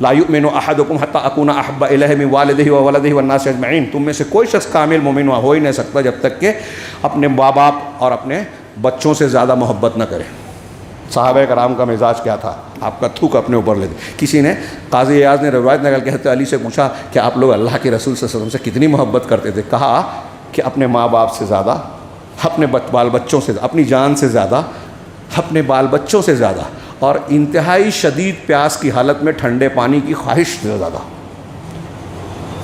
لا یؤمن احدکم حتی اکون احب الیہ من والدہ وولدہ والناس اجمعین. تم میں سے کوئی شخص کامل مومن ہو ہی نہیں سکتا جب تک کہ اپنے ماں باپ اور اپنے بچوں سے زیادہ محبت نہ کرے. صحابہ کرام کا مزاج کیا تھا, آپ کا تھوک اپنے اوپر لے دے. کسی نے, قاضی ایاز نے روایت نقل کے حضرت علی سے پوچھا کہ آپ لوگ اللہ کے رسول صلی اللہ علیہ وسلم سے کتنی محبت کرتے تھے؟ کہا کہ اپنے ماں باپ سے زیادہ, اپنے بال بچوں سے, اپنی جان سے زیادہ, اپنے بال بچوں سے زیادہ, اور انتہائی شدید پیاس کی حالت میں ٹھنڈے پانی کی خواہش سے زیادہ.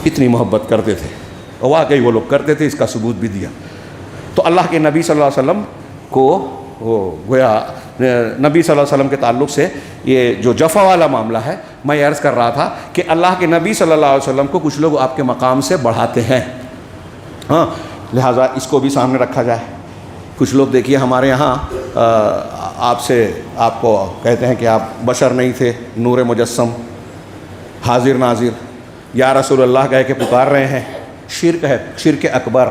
اتنی محبت کرتے تھے, اور واقعی وہ لوگ کرتے تھے, اس کا ثبوت بھی دیا. تو اللہ کے نبی صلی اللہ علیہ وسلم کو گویا نبی صلی اللہ علیہ وسلم کے تعلق سے یہ جو جفا والا معاملہ ہے, میں عرض کر رہا تھا کہ اللہ کے نبی صلی اللہ علیہ وسلم کو کچھ لوگ آپ کے مقام سے بڑھاتے ہیں, ہاں, لہٰذا اس کو بھی سامنے رکھا جائے. کچھ لوگ دیکھیے ہمارے یہاں آپ کو کہتے ہیں کہ آپ بشر نہیں تھے, نور مجسم, حاضر ناظر, یا رسول اللہ کہہ کے پکار رہے ہیں. شرک ہے, شرک اکبر,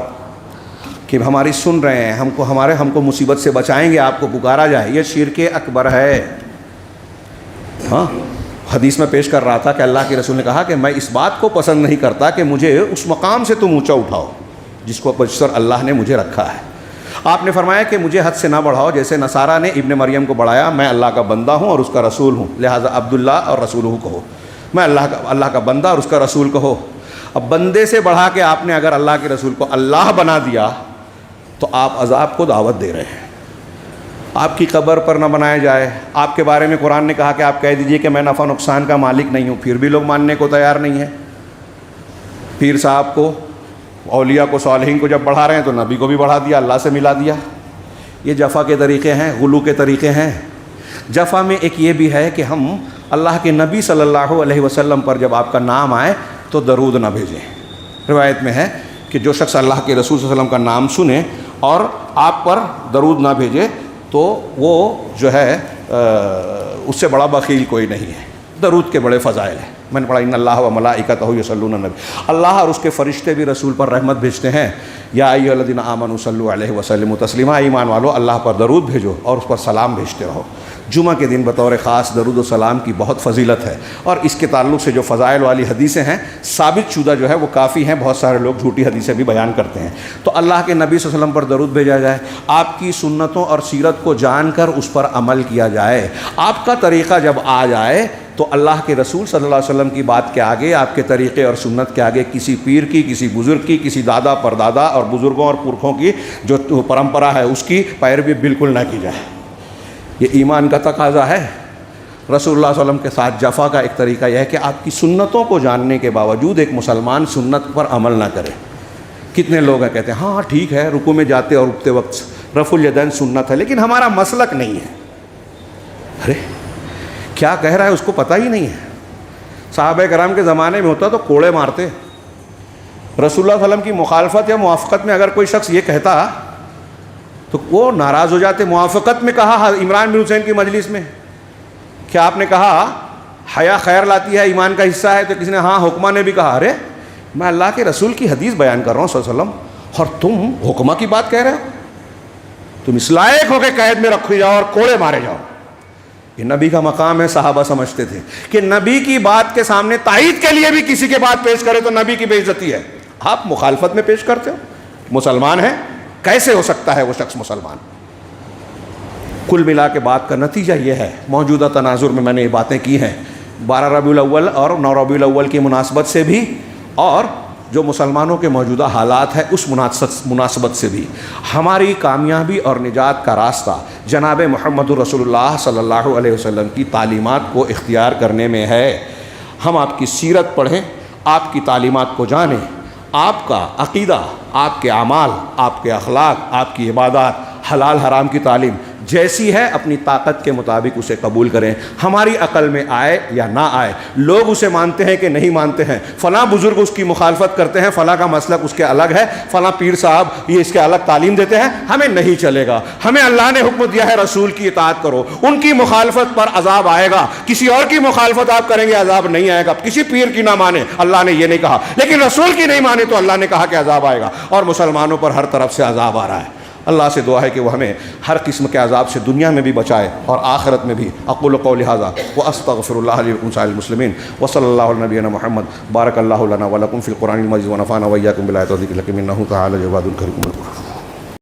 کہ ہماری سن رہے ہیں, ہم کو مصیبت سے بچائیں گے, آپ کو پکارا جائے, یہ شرک اکبر ہے. ہاں, حدیث میں پیش کر رہا تھا کہ اللہ کے رسول نے کہا کہ میں اس بات کو پسند نہیں کرتا کہ مجھے اس مقام سے تم اونچا اٹھاؤ جس کو بشر اللہ نے مجھے رکھا ہے. آپ نے فرمایا کہ مجھے حد سے نہ بڑھاؤ, جیسے نصارہ نے ابن مریم کو بڑھایا. میں اللہ کا بندہ ہوں اور اس کا رسول ہوں, لہٰذا عبداللہ اور رسولہ کہو. میں اللہ کا بندہ اور اس کا رسول کہو. اب بندے سے بڑھا کے آپ نے اگر اللہ کے رسول کو اللہ بنا دیا تو آپ عذاب کو دعوت دے رہے ہیں. آپ کی قبر پر نہ بنایا جائے. آپ کے بارے میں قرآن نے کہا کہ آپ کہہ دیجئے کہ میں نفع نقصان کا مالک نہیں ہوں, پھر بھی لوگ ماننے کو تیار نہیں ہیں. پیر صاحب کو, اولیاء کو, صالحین کو جب بڑھا رہے ہیں تو نبی کو بھی بڑھا دیا, اللہ سے ملا دیا. یہ جفا کے طریقے ہیں, غلو کے طریقے ہیں. جفا میں ایک یہ بھی ہے کہ ہم اللہ کے نبی صلی اللہ علیہ وسلم پر جب آپ کا نام آئے تو درود نہ بھیجیں۔ روایت میں ہے کہ جو شخص اللہ کے رسول صلی اللہ علیہ وسلم کا نام سنے اور آپ پر درود نہ بھیجے تو وہ جو ہے اس سے بڑا بخیل کوئی نہیں ہے۔ درود کے بڑے فضائل ہیں۔ میں نے پڑھا ان اللہ و ملائکتہ یصلون علی النبی، اللہ اور اس کے فرشتے بھی رسول پر رحمت بھیجتے ہیں۔ یا ایھا الذین آمنوا صلوا علیہ وسلموا تسلیما، ایمان والو اللہ پر درود بھیجو اور اس پر سلام بھیجتے رہو۔ جمعہ کے دن بطور خاص درود و سلام کی بہت فضیلت ہے، اور اس کے تعلق سے جو فضائل والی حدیثیں ہیں ثابت شدہ جو ہے وہ کافی ہیں۔ بہت سارے لوگ جھوٹی حدیثیں بھی بیان کرتے ہیں۔ تو اللہ کے نبی صلی اللہ علیہ وسلم پر درود بھیجا جائے، آپ کی سنتوں اور سیرت کو جان کر اس پر عمل کیا جائے۔ آپ کا طریقہ جب آ جائے تو اللہ کے رسول صلی اللہ علیہ وسلم کی بات کے آگے، آپ کے طریقے اور سنت کے آگے کسی پیر کی، کسی بزرگ کی، کسی دادا پردادا اور بزرگوں اور پرکھوں کی جو پرمپرا ہے اس کی پیروی بالکل نہ کی جائے۔ یہ ایمان کا تقاضا ہے۔ رسول اللہ صلی اللہ علیہ وسلم کے ساتھ جفا کا ایک طریقہ یہ ہے کہ آپ کی سنتوں کو جاننے کے باوجود ایک مسلمان سنت پر عمل نہ کرے۔ کتنے لوگ ہیں کہتے ہیں ہاں ٹھیک ہے رکوع میں جاتے اور رکتے وقت رفع الیدین سنت ہے، لیکن ہمارا مسلک نہیں ہے۔ ارے کیا کہہ رہا ہے اس کو پتہ ہی نہیں ہے۔ صحابہ کرام کے زمانے میں ہوتا تو کوڑے مارتے۔ رسول اللہ صلی اللہ علیہ وسلم کی مخالفت یا موافقت میں اگر کوئی شخص یہ کہتا تو وہ ناراض ہو جاتے۔ موافقت میں کہا عمران بن حسین کی مجلس میں، کیا آپ نے کہا حیا خیر لاتی ہے، ایمان کا حصہ ہے؟ تو کسی نے ہاں، حکمہ نے بھی کہا ارے میں اللہ کے رسول کی حدیث بیان کر رہا ہوں صلی اللہ علیہ وسلم اور تم حکمہ کی بات کہہ رہے ہو؟ تم اس لائق ہو کہ قید میں رکھے جاؤ اور کوڑے مارے جاؤ۔ یہ نبی کا مقام ہے۔ صحابہ سمجھتے تھے کہ نبی کی بات کے سامنے تائید کے لیے بھی کسی کے بات پیش کرے تو نبی کی بے عزتی ہے۔ آپ مخالفت میں پیش کرتے ہو؟ مسلمان ہیں، کیسے ہو سکتا ہے وہ شخص مسلمان؟ کل ملا کے بات کا نتیجہ یہ ہے، موجودہ تناظر میں میں نے یہ باتیں کی ہیں 12 ربیع الاول اور 9 ربیع الاول کی مناسبت سے بھی، اور جو مسلمانوں کے موجودہ حالات ہیں اس مناسبت سے بھی۔ ہماری کامیابی اور نجات کا راستہ جناب محمد رسول اللہ صلی اللہ علیہ وسلم کی تعلیمات کو اختیار کرنے میں ہے۔ ہم آپ کی سیرت پڑھیں، آپ کی تعلیمات کو جانیں، آپ کا عقیدہ، آپ کے اعمال، آپ کے اخلاق، آپ کی عبادات، حلال حرام کی تعلیم جیسی ہے اپنی طاقت کے مطابق اسے قبول کریں۔ ہماری عقل میں آئے یا نہ آئے، لوگ اسے مانتے ہیں کہ نہیں مانتے ہیں، فلاں بزرگ اس کی مخالفت کرتے ہیں، فلاں کا مسلک اس کے الگ ہے، فلاں پیر صاحب یہ اس کے الگ تعلیم دیتے ہیں، ہمیں نہیں چلے گا۔ ہمیں اللہ نے حکم دیا ہے رسول کی اطاعت کرو، ان کی مخالفت پر عذاب آئے گا، کسی اور کی مخالفت آپ کریں گے عذاب نہیں آئے گا۔ کسی پیر کی نہ مانے، اللہ نے یہ نہیں کہا، لیکن رسول کی نہیں مانے تو اللہ نے کہا کہ عذاب آئے گا، اور مسلمانوں پر ہر طرف سے عذاب آ رہا ہے۔ اللہ سے دعا ہے کہ وہ ہمیں ہر قسم کے عذاب سے دنیا میں بھی بچائے اور آخرت میں بھی۔ اقول قولی ھذا واستغفر اللہ لی ولکم سائر المسلمین وصلی اللہ علی نبینا محمد۔ بارک اللہ لنا ولکم فی القرآن المجید ونفعنا وإیاکم بالآیات والذکر الحکیم انہ تعالی جواد کریم۔